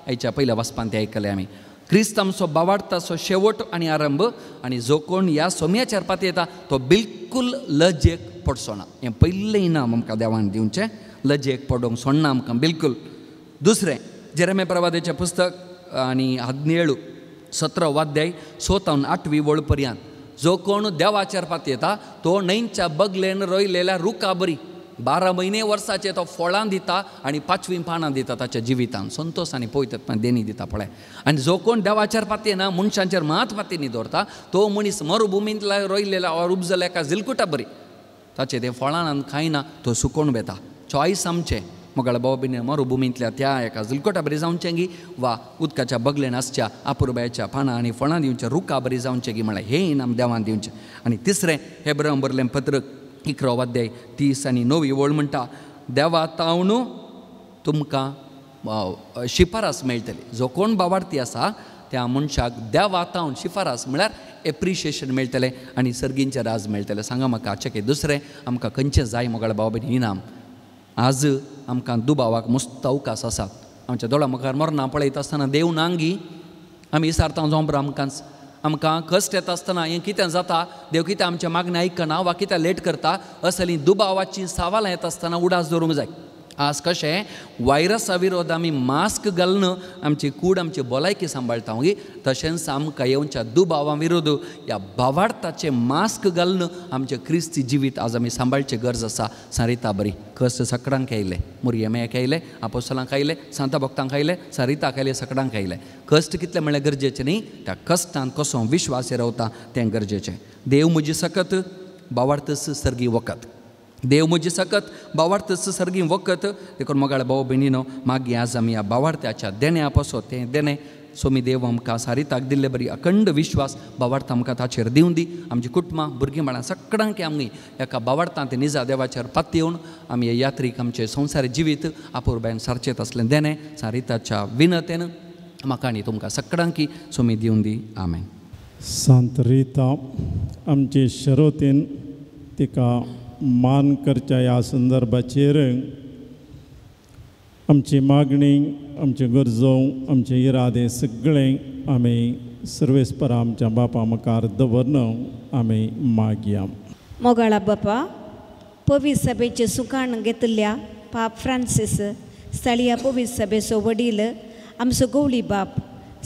हाच्या पयल्या वचपान ते आयकले आमी, क्रिस्त आमचो भावार्थाचो शेवट आनी आरंभ, आनी जो कोण ह्या सोम्याचेर पाती येता तो बिलकुल लजेक पडचो ना. हें पयलें इनाम आमकां देवान दिवचें, लजेक पडोवंक सोडना आमकां बिलकुल. दुसरें, जेरेमिया प्रवादीचें पुस्तक आनी 17 अध्याय 7-8 वोळ पर्यंत, जो कोण देवाचेर पाती येता तो न्हंयच्या बगलेन रोयलेल्या रुखा बरी 12 म्हयने वर्साचे तो फळां दिता आनी 5वीं पानां दिता ताच्या जिवितांत. संतोश आनी पवित्रपण देणी दिता पळय. आनी जो कोण देवाचेर पाती येना, मनशांचेर मात पाती न्ही दवरता, तो मनीस मरुभुमींत रोयलेल्या और उपजल्या एका जिलकुटा बरी ताचे ते फळां खायना, तो सुकोवन वेता. चॉयस आमचें. मोगाळ भाव भयणी, मरुभुमींतल्या त्या एका जिलकोटा बरी जावचें गी, वा उदकाच्या बगलेन आसच्या अपुरबायच्या पानां आनी फळां दिवच्या रुखा बरी जावचें गी म्हळ्यार हें इनाम देवान दिवचें. आनी तिसरें, हेब्रांक बरलें पत्र 11 अध्याय 30 आनी 9 वोळ म्हणटा, देवा तावन तुमकां शिफारस मेळटली. जो कोण भावार्थी आसा त्या मनशाक देवा तावन शिफारस म्हळ्यार एप्रिशिएशन मेळटलें आनी सर्गींचें राज मेळटलें. सांगा म्हाका हाचें दुसरें आमकां खंयचें जाय मोगाळ भाव भयणी इनाम. आज आमकां दुबावाक मस्त अवकाश आसात. आमच्या दोळा मुखार मरणां पळयता आसतना देव नांगी आमी विचारता जावं बरो आमकां कश्ट येता आसतना हें कितें जाता, देव कितें आमच्या मागणी आयकना वा कितें लेट करता, असलीं दुबावाची सावालां येता आसतना उडास दवरूंक जाय. आज कशें व्हायरसा विरोध आमी मास्क घालून आमची कूड आमची भलायकी सांबाळटा तशेंच आमकां येवच्या दुबावा विरोध ह्या भावार्थाचे मास्क घालून आमचें क्रिस्ती जिवीत आज आमी सांबाळची गरज आसा सारिता बरी कश्ट सगळ्यांक आयले मुरयेमेक आयले आपोस्तलांक आयले सांता भक्तांक आयले सारिताक आयले सगळ्यांक आयले कश्ट कितले म्हणल्यार गरजेचें न्ही त्या कश्टांत कसो विश्वास रावता तें गरजेचें देव म्हजी सकत भावार्थस सर्गी वखत देव म्हजी सकत भावार्थस सर्गी वखत देखून मोगाळ भाव भयणीनो मागीर आज आमी ह्या भावार्थाच्या देण्या पासो तें देणें सोमी देव आमकां सारिताक दिल्ले बरी अखंड विश्वास भावार्थ आमकां ताचेर दिवन दी आमची कुटुंबां भुरगीं बाळां सगळ्यांक आमी एका भावार्थांत निजा देवाचेर पात येवन आमी हे यात्रीक आमचें संवसारी जिवीत आपुरबायन सारचेत असलें देणें सारिताच्या विनतेन म्हाका आनी तुमकां सगळ्यांक सोमी दिवन दी आमेन. सांत रिता आमचे शरोतेन तिका मान करच्या ह्या संदर्भाचेर आमची मागणी आमच्यो गरजो आमचे इरादे सगळे आमी सर्वेस्परा आमच्या बापा मुखार दवरन आमी मागया. मोगाळा बापा पवित्र सभेचे सुकाण घेतल्या पाप फ्रांसीस स्थळीय पवित्र सभेचो वडील आमचो गवळी बाप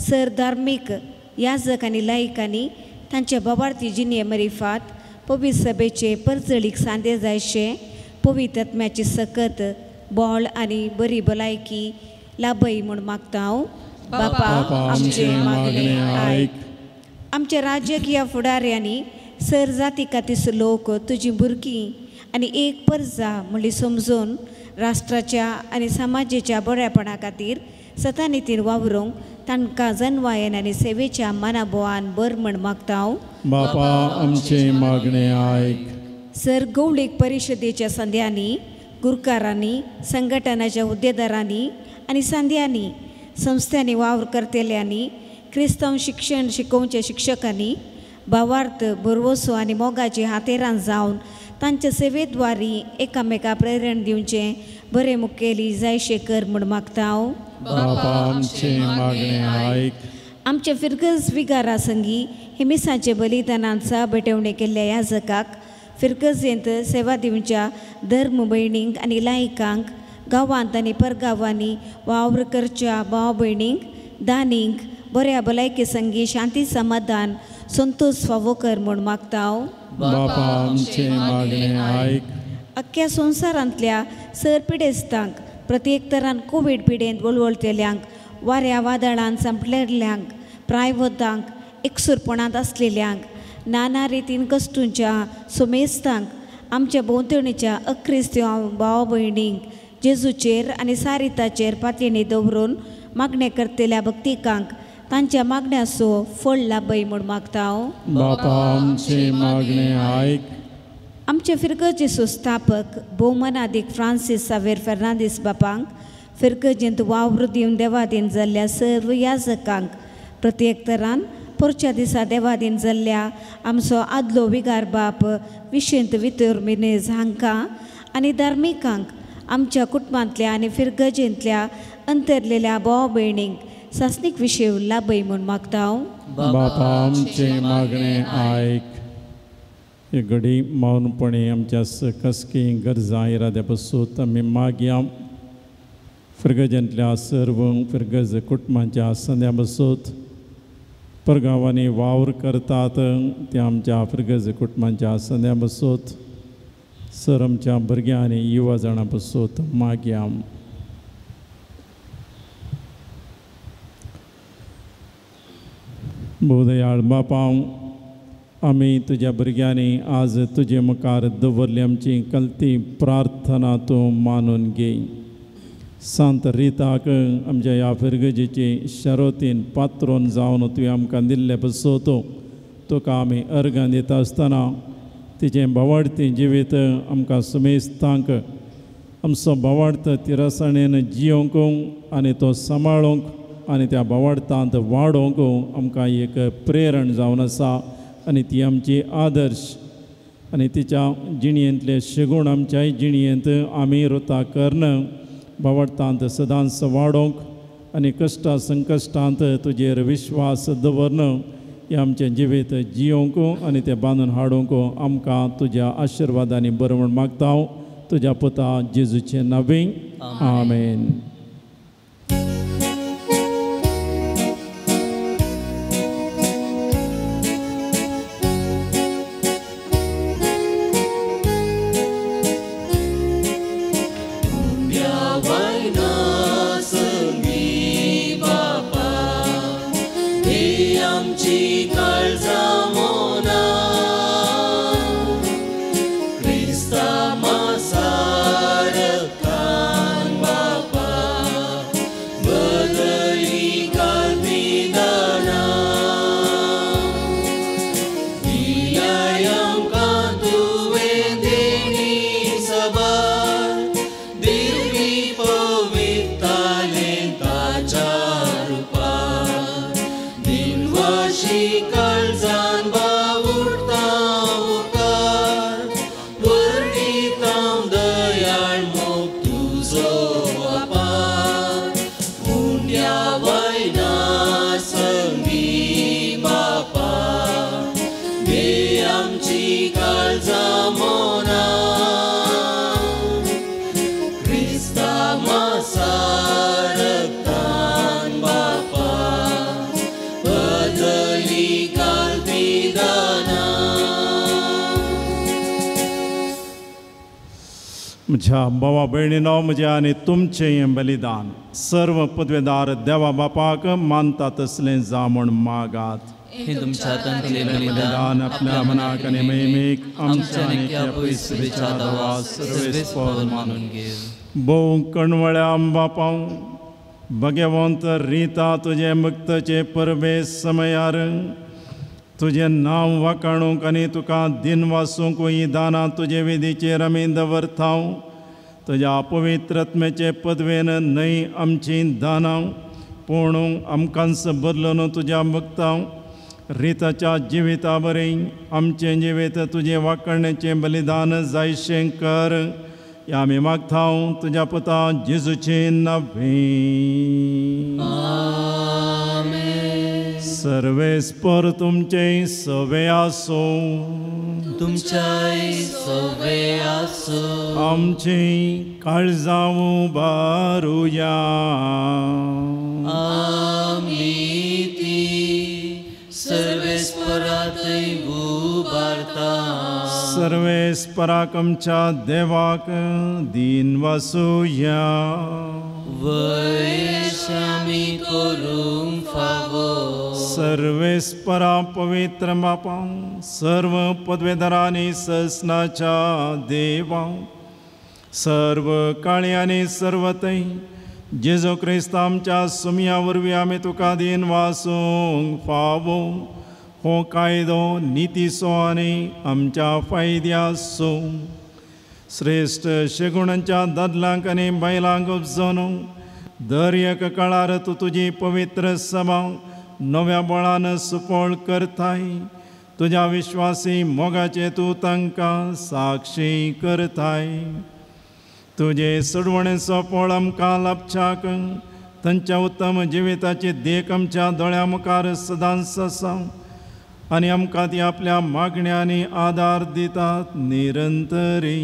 सर धार्मीक याजक आनी लायकांनी तांच्या भावार्थी जिणे मरिफात पवित्र सभेचे परजळीक सांदे जायचे पवित्र आत्म्याची सकत बोळ आनी बरी भलायकी लाभय म्हूण मागता हांव. बापा आमचे मागणे आयक. आमच्या राजकीय फुडाऱ्यांनी सर जाती खातीर लोक तुजी भुरगीं आनी एक परजा म्हणली समजून राष्ट्राच्या आनी समाजाच्या बऱ्यापणा खातीर सतानितीन वावरूंक तांकां जन्वायन आनी सेवेच्या मनाभोवान बर म्हण मागता हांव. बापा आमचे मागणे आयक. सर गवळीक परिशदेच्या संध्यांनी गुरकारांनी संघटनाच्या हुद्देदारांनी आनी संध्यांनी संस्थांनी वावर करतेल्यांनी क्रिस्तांव शिक्षण शिकोवच्या शिक्षकांनी भावार्थ बरवसो आनी मोगाची हातेरां जावन तांच्या सेवेद्वारी एकामेका प्रेरण दिवचें बरें मुखेली जायशे कर म्हूण मागता हांव. बापा आमचे मागणे आयक. आमच्या फिरगज विगारा संगी हिमिसाचे बलिदानांचा बेटवणे केल्ल्या ह्या जगाक फिरगजेंत सेवा दिवच्या धर्म भयणींक आनी लायकांक गांवांत आनी परगांवांनी वावर करच्या भाव भयणींक दानींक बऱ्या भलायके संगी शांती समाधान संतोष फावो कर म्हूण मागता हांव. बापा आमचे मागणे आयक. अख्ख्या संवसारांतल्या सर पिडेस्तांक प्रत्येक तरान कोवीड पिडेंत वळवळतेल्यांक वाऱ्या वादळान संपलेल्यांक प्रायवतांक एकसुरपणांत आसलेल्यांक नाना रितीन कश्टूंच्या सुमेस्तांक आमच्या भोंवतणीच्या अक्रिस्तांव भाव भयणींक जेजूचेर आनी सारिताचेर पातयेणी दवरून मागणे करतेल्या भक्तिकांक तांच्या मागण्याचो फळ लाभय म्हूण मागता हांव. बापा आमचे मागणे आयक. आमचे फिरगजे सुस्थापक भोवमनादीक फ्रांसीस सावेर फेर्नांदीस बापांक फिरगजेंत वावर दिवन देवादीन जाल्ल्या सर्व याजकांक प्रत्येक तरान पोरच्या दिसा देवादीन जाल्ल्या आमचो आदलो विगार बाप विशेंत वितर मिनेज हांकां आनी धार्मिकांक आमच्या कुटुंबांतल्या आनी फिरगजेंतल्या अंतरलेल्या भाव भयणींक सासणीक विशय लाभय म्हूण मागता हांव. बापा आमचे मागणे आयक. हे घडी मौनपणे आमच्या कसकी गरजा इराद्या पासून आमी मागया. फिरगजेंतल्या सर्व फिरगज कुटुंबांच्या संद्या बसोत परगांवांनी वावर करतात त्या आमच्या फिरगज कुटुंबांच्या संद्या बसोत सर आमच्या भुरग्यां आनी युवा जाणां बसोत मागया. भोवदयाळ बापा आमी तुज्या भुरग्यांनी आज तुजे मुखार दवरली आमची कल्ती प्रार्थना तूं मानून घे. सांत रिताक आमच्या ह्या फिरगजेची शारोतीन पात्रोन जावन तुवें आमकां दिल्ले बसोत तुका आमी अर्गां दिता आसतना तिचें भावार्थी जिवीत आमकां सुमेस्तांक आमचो भावार्थ तिरसाणेन जियोंक आनी तो सांबाळूंक आनी त्या भावार्थांत वाडोवंक आमकां एक प्रेरण जावन आसा आनी ती आमची आदर्श आनी तिच्या जिणयेंतले शेगूण आमच्याय जिणयेंत आमी रुता करन भावार्थांत सदांच वाडोवंक आनी कश्टा संकश्टांत तुजेर विश्वास दवरन हे आमचें जिवीत जियोंक आनी तें बांदून हाडूंक आमकां तुज्या आशिर्वादांनी बरें म्हूण मागता हांव तुज्या पुता जेजूचे नांवें. आमेन. म्हज्या भावा भयणीनो, म्हजें आनी तुमचें हें बलिदान सर्व पदवेदार देवा बापाक मानता तसलें जा म्हूण मागात. हे तुमच्या हातांतलें बलिदान आपल्या मनाक आनी मैमीक आमच्या आनी त्या पयसुबेच्या देवा सर्वेस्पर मानून घे. भोव कणवळ्या बापाव, भगवंत रिता तुजे मुक्तचे परबेस समयार तुजें नांव वाखाणूंक आनी तुका दिन वासूंक ही दानां तुजे वेदीचेर आमी दवरतां. तुज्या पवित्रत्मेचे पदवेन न्हय आमची दानां, पूण आमकांच बदलून तुज्या मुक्तां रिताच्या जिविता बरें आमचें जिवीत तुजें वाखाणणेचें बलिदान जायशें कर. हें आमी मागतां तुज्या पुता जेजूचे नांवे. सर्वेस्पर तुमचे सवे आसो. तुमच्याय सवे आसो. आमची काळजां उबारुया. आमी ती सर्वेस्परांतय उबारता. सर्वेस्पराक आमच्या देवाक दिन वासुया. वयश आमी करूंक फावो. सर्वेस्परा पवित्र बापा, सर्व पदवेदारांनी ससनाच्या देवा, सर्व काळी आनी सर्वतय जेजू क्रिस्त आमच्या सुमया वरवीं आमी तुका दिन वासूंक फावो. हो कायदो नितीसो आनी आमच्या फायद्याचो. श्रेश्ठ शेगुणांच्या दादलांक आनी बायलांक उपजोन दर एक काळार तूं तुजी पवित्र सभा नव्या बळान सुपळ करताय. तुज्या विश्वासी मोगाचे तूं तांकां साक्षी करताय. तुजे सोडवणेचो फळ आमकां लाभच्याक तांच्या उत्तम जिविताची देख आमच्या दोळ्या मुखार सदांच आसा आनी आमकां ती आपल्या मागण्यांनी आदार दितात निरंतरी.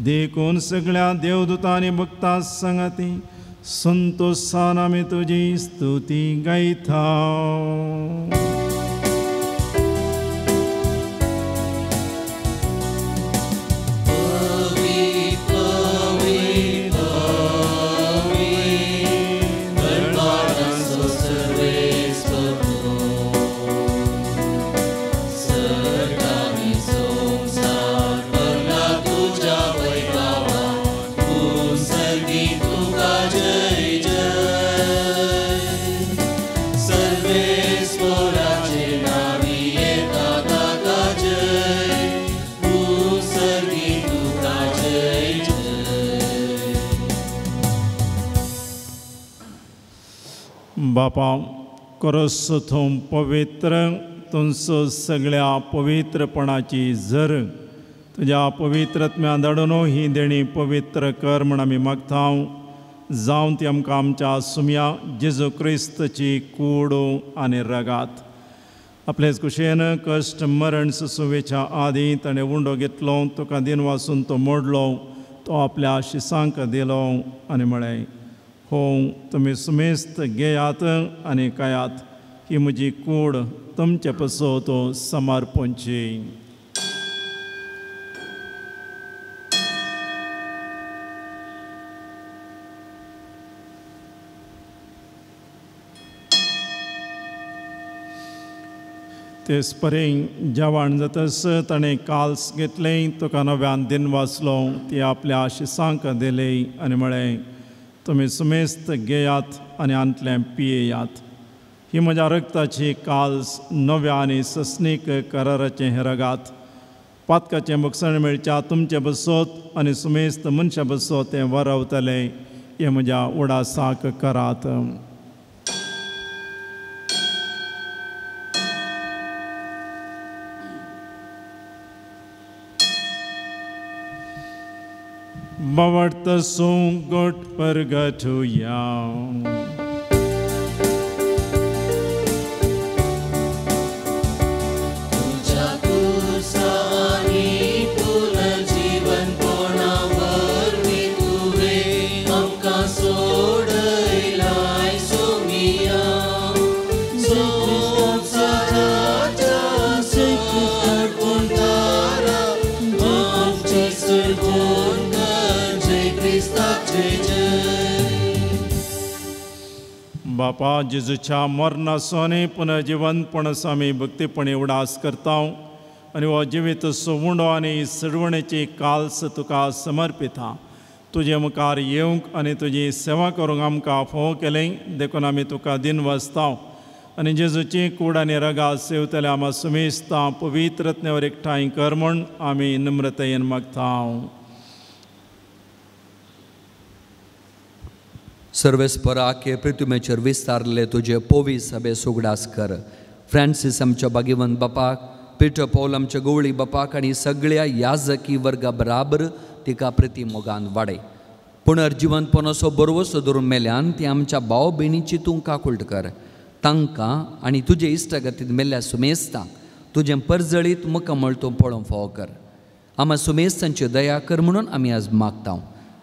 देखून सगळ्या देवदूतांनी भक्तां संगती संतोषान आमी तुजी स्तुती गायता. बापा करस थोम पवित्र तुमचो सगळ्या पवित्रपणाची झर तुज्या पवित्रत्म्या धाडून ही देणी पवित्र कर म्हण आमी मागतां. जावं ती आमकां आमच्या सुमया जेजू क्रिस्तची कूड आनी रगात. आपलेच कुशेन कश्ट मरण सुसुवेच्या आदी ताणें उंडो घेतलो, तुका दिन वासून तो मोडलो, तो आपल्या शिसांक दिलो आनी म्हळें, हो तुमी सुमेस्त घेयात आनी कायात, ही म्हजी कूड तुमचे पसत समर्पणची. तेच परेन जेवण जातस ताणें काल्स घेतलें, तुका नव्यान दिन वाचलो, ती आपल्या शिसांक दिली आनी म्हळें, तुमी सुमेस्त घेयात आनी आंतलें पियेयात. ही म्हज्या रक्ताची काल्स नव्या आनी सस्नीक कराराचें हें रगात. पातकाचें मुखसण मेळच्या तुमचे बसत आनी सुमेस्त मनशा बसत तें वरवतलें, हें म्हज्या उडासाक करात. Bavarta sung got pergatuya. बापा जेजूच्या मरणासोनी पुनर्जिवंतपणास आमी भक्तीपणी उडास करता आनी हो जिवीत सोवुंडो आनी सडवणेची काल्स तुका समर्पिता. तुजे मुखार येवंक आनी तुजी सेवा करूंक आमकां फोव केलें देखून आमी तुका दिन वाचता आनी जेजूची कूड आनी रगा सेवतले आमी सुमेस्तां पवित्र रत्नेवर एकठांय कर म्हूण आमी नम्रतायेन मागता. सर्वेस्पराके पृथ्वीचेर विस्तारले तुजे पोवी सभे सुगडास कर. फ्रांसीस आमच्या भाग्यवंत बापाक, पिटर पौल आमच्या गवळी बापाक आनी सगळ्या याजकी वर्गा बराबर तिका प्रती मोगान वाडय. पुनर्जिवंतपणाचो बरवसो धरून मेल्यान ती आमच्या भाव भयणीची तूं काकुळट कर. तांकां आनी तुजे इश्टगतींत मेल्ल्या सुमेस्तांक तुजें परजळीत मुखमळ तूं पळोवंक फाव कर. आमी सुमेस्तांची दया कर म्हणून आमी आज मागता.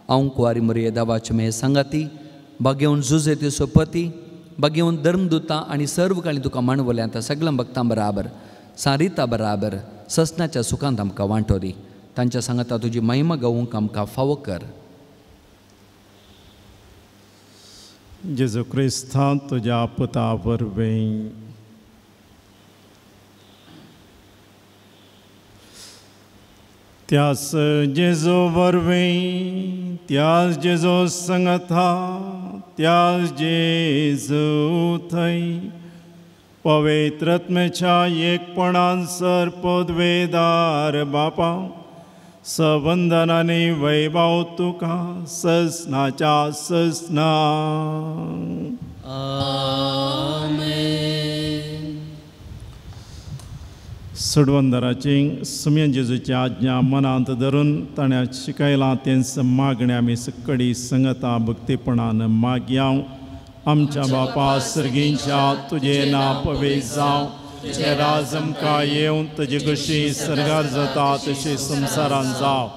हांव कुवारी मरिये देवाचे मे सांगाती, भाग्यवन जुजे ती सोपती, भाग्यवन धर्मदुतां आनी सर्व काळी तुका मांडवल्या त्या सगळ्या भक्तां बराबर सारिता बराबर ससनाच्या सुखांत आमकां वांटो दी. तांच्या सांगाता तुजी महिमा गावूंक आमकां फावो कर. जेजू क्रिस्तां तुज्या पुता वरवीं त्यास जेजो वरवीं त्यास जेजो संगता त्यास जेजू थंय पवित्रत्मेच्या एकपणान सरपदवेदार बापा संबंधन आनी वैभव तुका ससनाच्या ससना. सडवंदराची सुम्य जेजूची आज्ञा मनांत धरून ताणें शिकयलां तेंच मागणें आमी सकडी संगता भक्तीपणान मागया. आमच्या बापा सर्गींच्या तुजें नांव पवित्र जावं, तुजें राज आमकां येवं, तुजी कशी सर्गार जाता तशी संवसारांत जावं.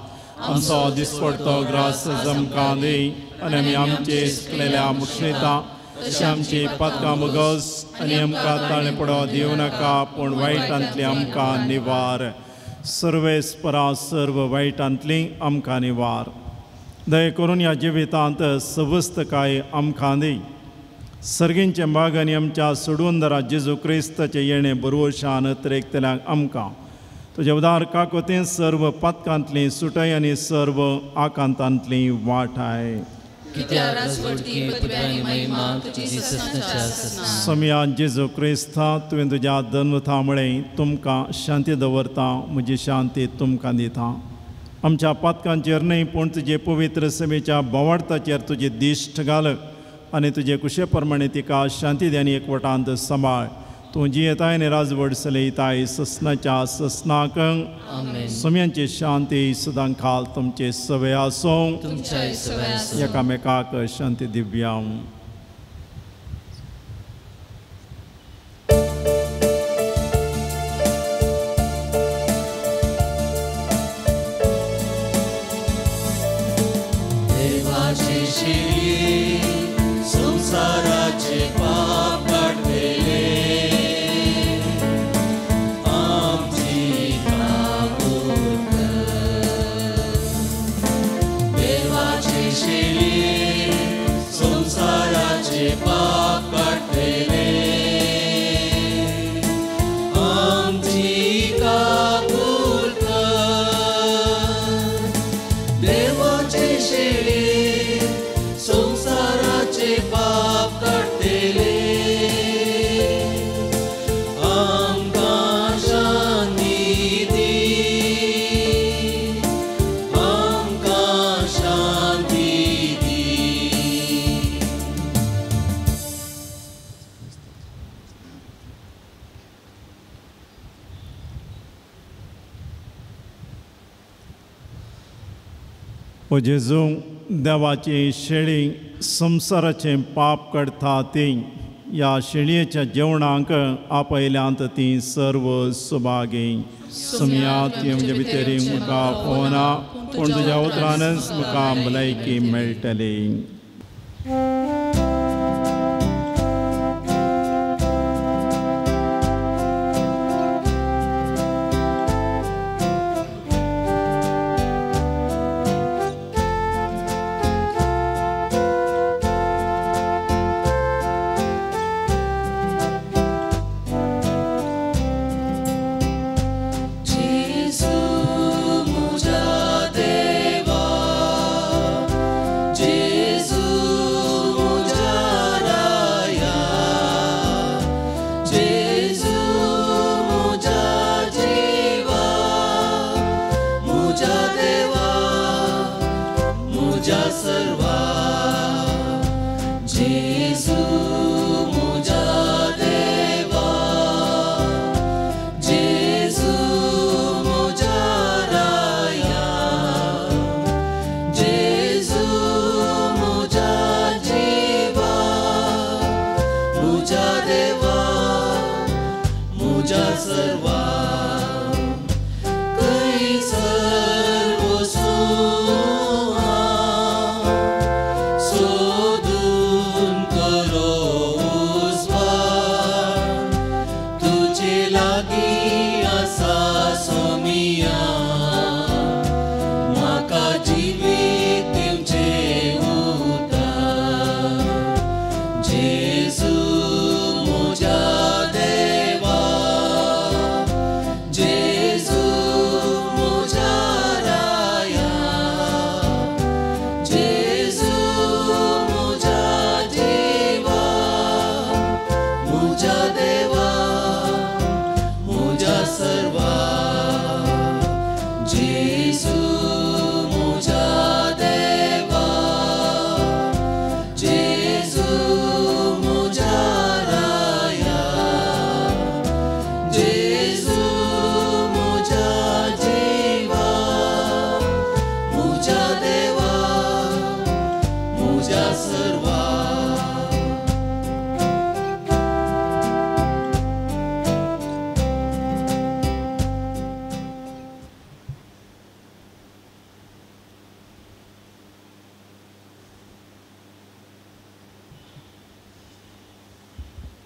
आमचो दिसपडटो ग्रास आमकां दी आनी आमी आमचे सुकलेल्या मुक्षिता तशी आमची पातकां मुगोस आनी आमकां ताळें पडो दिवं नाका, पूण वायटांतली आमकां निवार. सर्वेस्परा सर्व वायटांतली आमकां निवार. दय करून ह्या जिवितांत सवस्तकाय आमकां दी. सर्गींचे माग आनी आमच्या सोडवंदरा जेजू क्रिस्ताचे येणें बरोवशान तरेकतल्यांक आमकां तुजे उदार काकोतें सर्व पातकांतली सुटाय आनी सर्व आकांतांतली वाटाय. समया जेजू क्रिस्ता तुवें तुज्या धन्वता मुळे तुमकां शांती दवरता, म्हजी शांती तुमकां दिता. आमच्या पातकांचेर न्हय पूण तुजे पवित्र सभेच्या बोवार्थाचेर तुजी दिश्ट घाल आनी तुजे कुशे प्रमाणे तिका शांती दी आनी एकवटांत सांबाळ. तूं जियेताय आनी राजवट चलयताय ससनाच्या ससनाक. सुम्यांची शांती सदां खाल तुमचे सवय आसूं. एकामेकाक शांती दिव्या. ओ जेजू देवाची शेळी संवसाराचें पाप काडटा ती ह्या शेळयेच्या जेवणाक आपयल्यांत ती सर्व सुभागी समयांत म्हणजे भितर म्हाका पळोवना पूण तुज्या उतरानच म्हाका भलायकी मेळटली.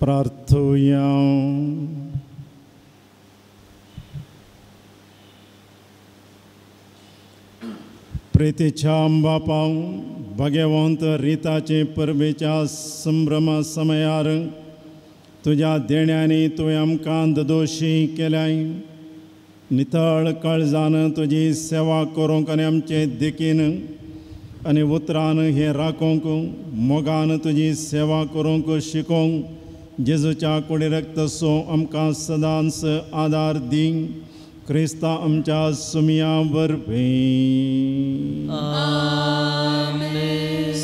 प्रार्थूया. प्रितीच्या बापा भगवंत रिताचे परबेच्या संभ्रमा समयार तुझ्या देण्याने तुवें आमकां दोशी केल्याय. नितळ काळजान तुजी सेवा करूंक आनी आमचे देखीन आनी उतरान हे राखोंक मोगान तुजी सेवा करूंक शिकोंक जेजूच्या कुडी रक्तसो आमकां सदांच आदार दी. क्रिस्ता आमच्या सुमिया वरवीं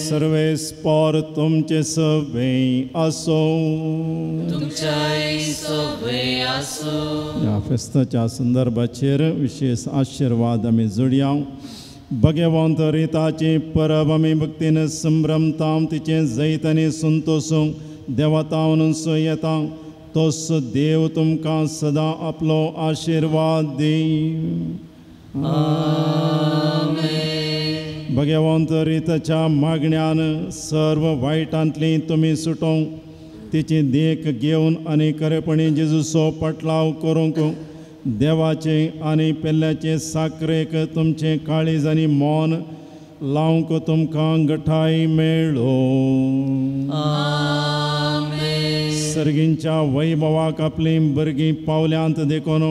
सर्वेस्पर तुमचे सवे आसो. ह्या फेस्ताच्या संदर्भाचेर विशेष आशिर्वाद आमी जोडया. भगवंत रिताची परब आमी भक्तीन संभ्रमतां तिचे जैत आनी संतोषूंक देवतावनूच येता. तोच देव तुमकां सदां आपलो आशिर्वाद दी. भगवंत रिताच्या मागण्यान सर्व वायटांतली तुमी सुटोवंक तिची देख घेवन आनी खरेपणी जेजूचो पटलाव करूंक देवाचे आनी पेल्ल्याचे साखरेक तुमचे काळीज आनी मौन लावंक तुमकां घटाय मेळो. सर्गींच्या वैभवाक आपली बर्गी पावल्यांत देखून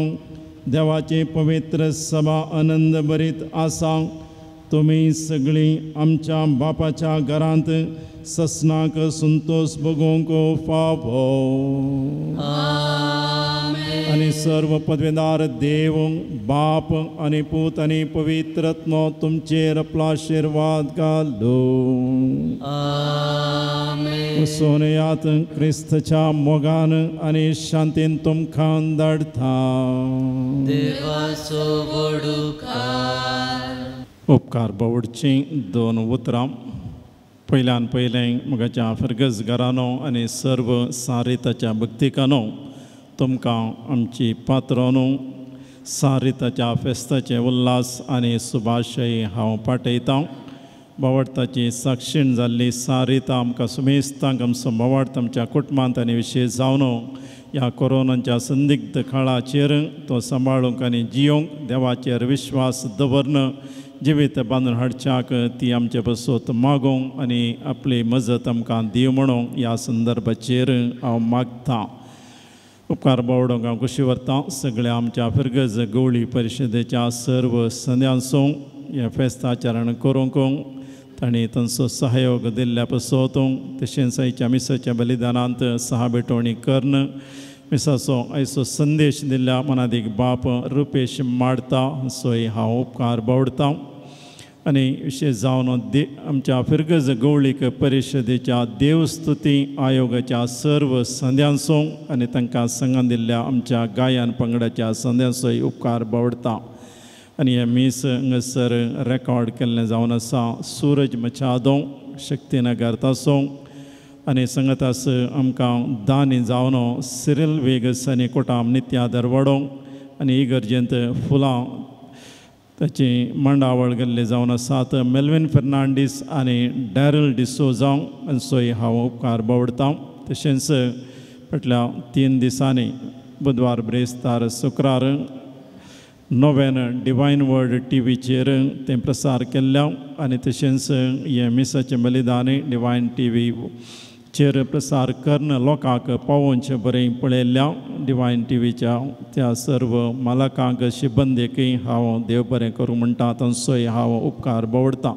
देवाची पवित्र सभा आनंद भरीत आसा. तुमी सगळीं आमच्या बापाच्या घरांत ससनाक संतोष भोगोवंक फावो. आनी सर्व पदवेदार देव बाप आनी पूत आनी पवित्रत्नो तुमचेर आपलो आशिर्वाद घालो. सोनयात क्रिस्तच्या मोगान आनी शांतीन तुमकां धाडटा. देवाचो वडुकार उपकार बावडची दोन उतरां पयल्यान पयलें म्हज्या फर्गस घरानो आनी सर्व सारिताच्या भक्तिकानो तुमकां आमची पात्रांनो सारिताच्या फेस्ताचे उल्हास आनी सुभाशय हांव पाठयतां. बावडताची साक्षीण जाल्ली सारिता आमकां सुमेस्तांक आमचो बावड आमच्या कुटुंबांत आनी विशेश जावन ह्या कोरोनाच्या संदिग्ध काळाचेर तो सांबाळूंक आनी जियोंक देवाचेर विश्वास दवरन जिवीत बांदून हाडच्याक ती आमचे बसोत मागोवंक आनी आपली मजत आमकां दिव म्हणून ह्या संदर्भाचेर हांव मागतां. उपकार बावडोंक हांव खुशी व्हरतां. सगळ्या आमच्या फिरगज गवळी परिशदेच्या सर्व संद्यांसो ह्या फेस्ताचरण करूंक तांणी तांचो सहयोग दिल्ल्या पासत तशेंच आयच्या मिसाच्या बलिदानांत सहबेटोवणी करन मिसाचो आयचो संदेश दिल्ल्या मनादीक बाप रुपेश माडता सोय हांव उपकार बावडतां. आनी विशेश जावन आमच्या फिरगज गवळीक परिशदेच्या देवस्तुती आयोगाच्या सर्व संद्यांसो आनी तांकां संगान दिल्ल्या आमच्या गायन पंगडाच्या संद्यांसोय उपकार बावडतां. आनी हे मीस हांगासर रेकॉर्ड केल्लें जावन आसा. सूरज मचादो शक्तीनगर तासो आनी सांगतास आमकां दानी जावन सिरिल वेगस आनी कोटाम नित्यादर वडो आनी इगर्जेंत फुलां ताची मंडावळ गेल्ली जावन आसात. मेल्विन फर्नांडीस आनी डॅरल डिसोजा हांचोय हांव उपकार बावडतां. तशेंच फाटल्या 3 दिसांनी बुधवार ब्रेस्तार शुक्रार नोवेन डिवायन वर्ड टीव्हीचेर तें प्रसार केल्ल्या आनी तशेंच हे मिसाचें बलिदानय डिवायन टीव्हीचेर प्रसार करन लोकांक पावोवचें बरें पळयल्ल्या डिवायन टीव्हीच्या त्या सर्व मालकांक शिबंदेकय हांव देव बरें करूं म्हणटा तांचोय हांव उपकार बावडतां.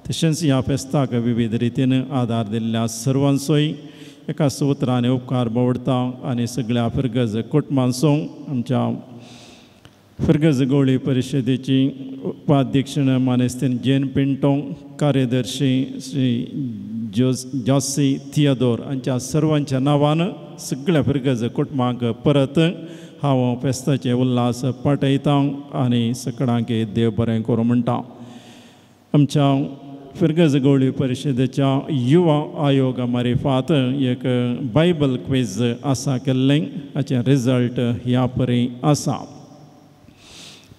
तशेंच ह्या फेस्ताक विविध रितीन आदार दिल्ल्या सर्वांचोय एका उतरांनी उपकार बावडतां. आनी सगळ्या फिरगज कुटुंबांचो आमच्या फिरगज गवळी परिशदेची उपाध्यक्षण मानेस्तीन जेन पिंटो कार्यदर्शी श्री जॉसी थियोदोर हांच्या सर्वांच्या नांवान सगळ्या फिरगज कुटुंबांक परत हांव फेस्ताचे उल्हास पाठयतां आनी सगळ्यांक देव बरें करूं म्हणटा. आमच्या फिरगज गवळी परिशदेच्या युवा आयोगा मार्फत एक बायबल क्विज आसा केल्लें. हाचें रिजल्ट ह्या परी आसा.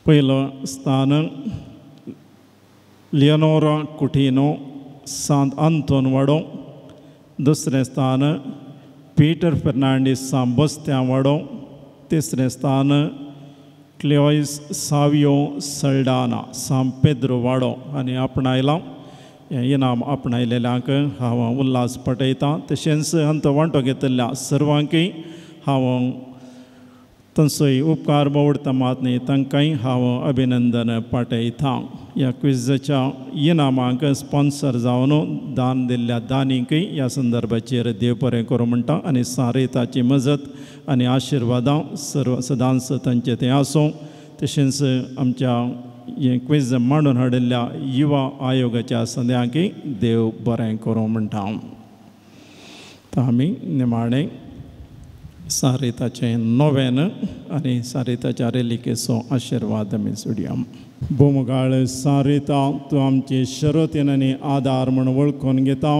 पयलो स्थान लियोनोरा कुटिनो सांत आंतोन वाडो. दुसरें स्थान पीटर फर्नांडीस सांबोस्त्या वाडो. तिसरें स्थान क्लिओइस सावियो सल्डाना सांत पेद्रो वाडो. आनी आपणायलां हें इनाम आपणायलेल्यांक हांव उल्हास पाठयतां. तशेंच अंत वांटो घेतिल्ल्या सर्वांकय हांव तांचोय उपकार बावडटा मात न्ही तांकांय हांव अभिनंदन पाठयतां. ह्या क्विजाच्या इनामांक स्पॉन्सर जावन दान दिल्ल्या दानीकय ह्या संदर्भाचेर देव बरें करूं म्हणटा. आनी सारिताची मजत आनी आशिर्वादां सर्व सदांच तांचे थंय आसूं. तशेंच आमच्या हें क्विज मांडून हाडिल्ल्या युवा आयोगाच्या संद्यांकय देव बरें करूं म्हणटा. आमी निमाणें सारिताचें नोवेन आनी सारिताच्या रेलिकेचो आशिर्वाद आमी सोडया. बोमगाळ सारिता तूं आमचे शरतीन आनी आदार म्हूण वळखून घेता.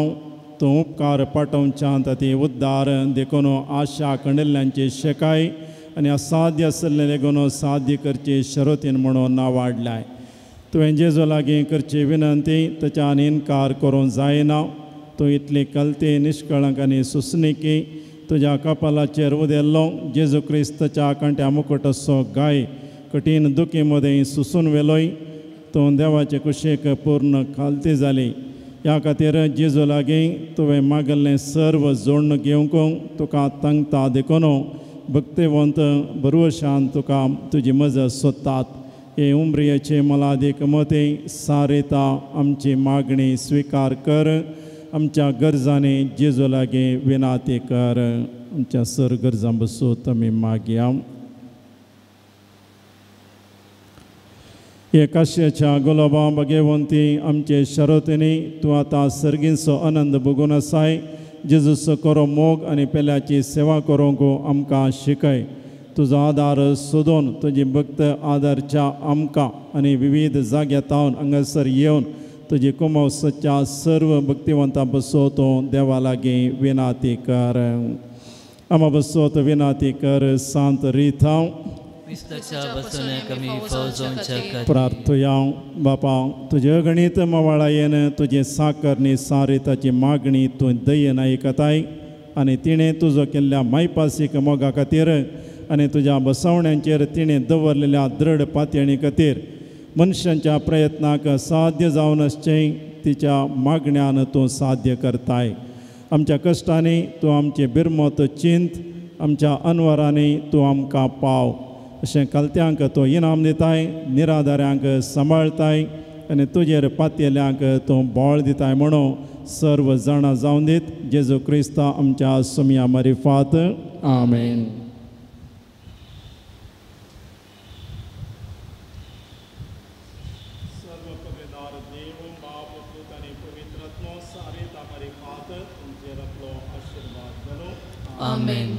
तूं उपकार पाठोवच्यान ती उद्दार देखून आशा कणिल्ल्यांचे शेकाय आनी असाध्य आसलें लेगून साध्य करचे शरतीन म्हणून नांवाडलाय. तुवें जेजू लागीं करची विनंती ताच्यान इन्कार करूं जायना. तूं इतली कलती निश्कळंक आनी सुसणिकी तुज्या कपालाचेर उदेल्लो जेजू क्रिस्ताच्या कांट्या मुकुटाचो गाय कठीण दुखी मदें सुसून वेलोय. तूं देवाचे कुशेक पूर्ण खालती जाली. ह्या खातीर जेजू लागीं तुवें मागल्लें सर्व जोडून घेवंक तुका तांगता देखून भक्तिवंत भरवशान तुका तुजी मजत सोदतात. हे उमरियेचे मलादीक मते सारिता आमची मागणी स्विकार कर. आमच्या गरजांनी जेजू लागीं विनाती कर. आमच्या सर गरजां बसोत आमी मागया. एकाशेच्या गुलाबा भगवंती आमचे शरतींनी तूं आतां सर्गींचो आनंद भोगून आसाय. जेजूचो करो मोग आनी पेल्याची सेवा करूंक आमकां शिकय. तुजो आदार सोदून तुजी भक्त आदारच्या आमकां आनी विविध जाग्यातावन हांगासर येवन तुजी कुमाव सच्च्या सर्व भक्तिवंतां बसोवतूं देवा लागीं विनाती कर. आमा बसोत विनाती कर सांत रिथांव क्रिस्ताच्या बसोने कमी फौजोंच्या प्रार्थया. बापा तुजे अगणित मवाळायेन तुजे साकरनी सारिताची मागणी तूं दयेन आयकताय आनी तिणें तुजो केल्ल्या मायपासीक मोगा खातीर आनी तुज्या बसवण्यांचेर तिणें दवरलेल्या दृढ पातयणी खातीर मनशांच्या प्रयत्नाक साध्य जावन आसचें तिच्या मागण्यान तूं साध्य करताय. आमच्या कश्टांनी तूं आमचे बिरमत चिंत, आमच्या अनवरांनी तूं आमकां पाव. अशें कालत्यांक तूं इनाम दिताय, निराधाऱ्यांक सांबाळताय आनी तुजेर पातयेल्यांक तूं बोळ दिताय म्हणून सर्व जाणां जावन दीत. जेजू क्रिस्ता आमच्या सुमया मरिफात. आमेन. आमेन.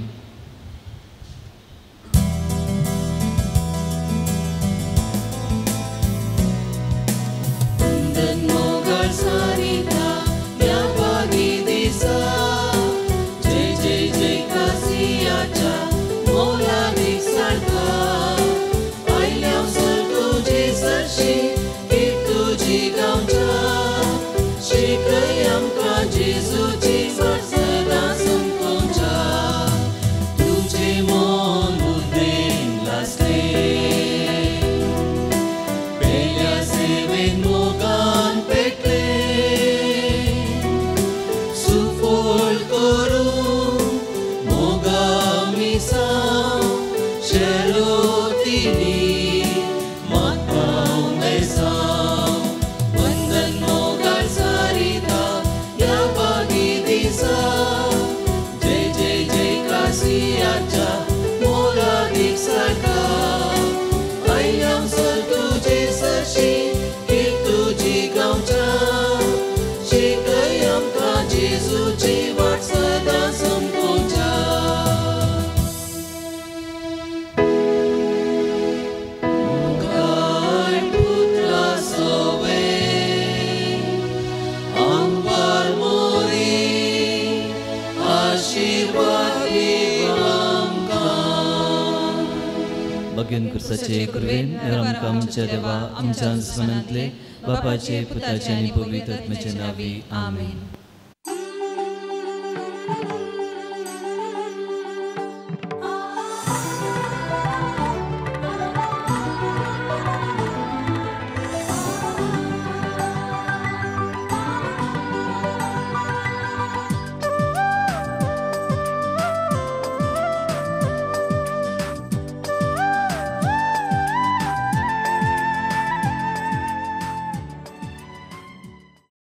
भगवान कृष्णाचे कृपेन आमकां आमच्या देवा आमच्या स्मरणांतले बापाचे पुताचे आनी पवित्र आत्म्याचे नावी. आमेन.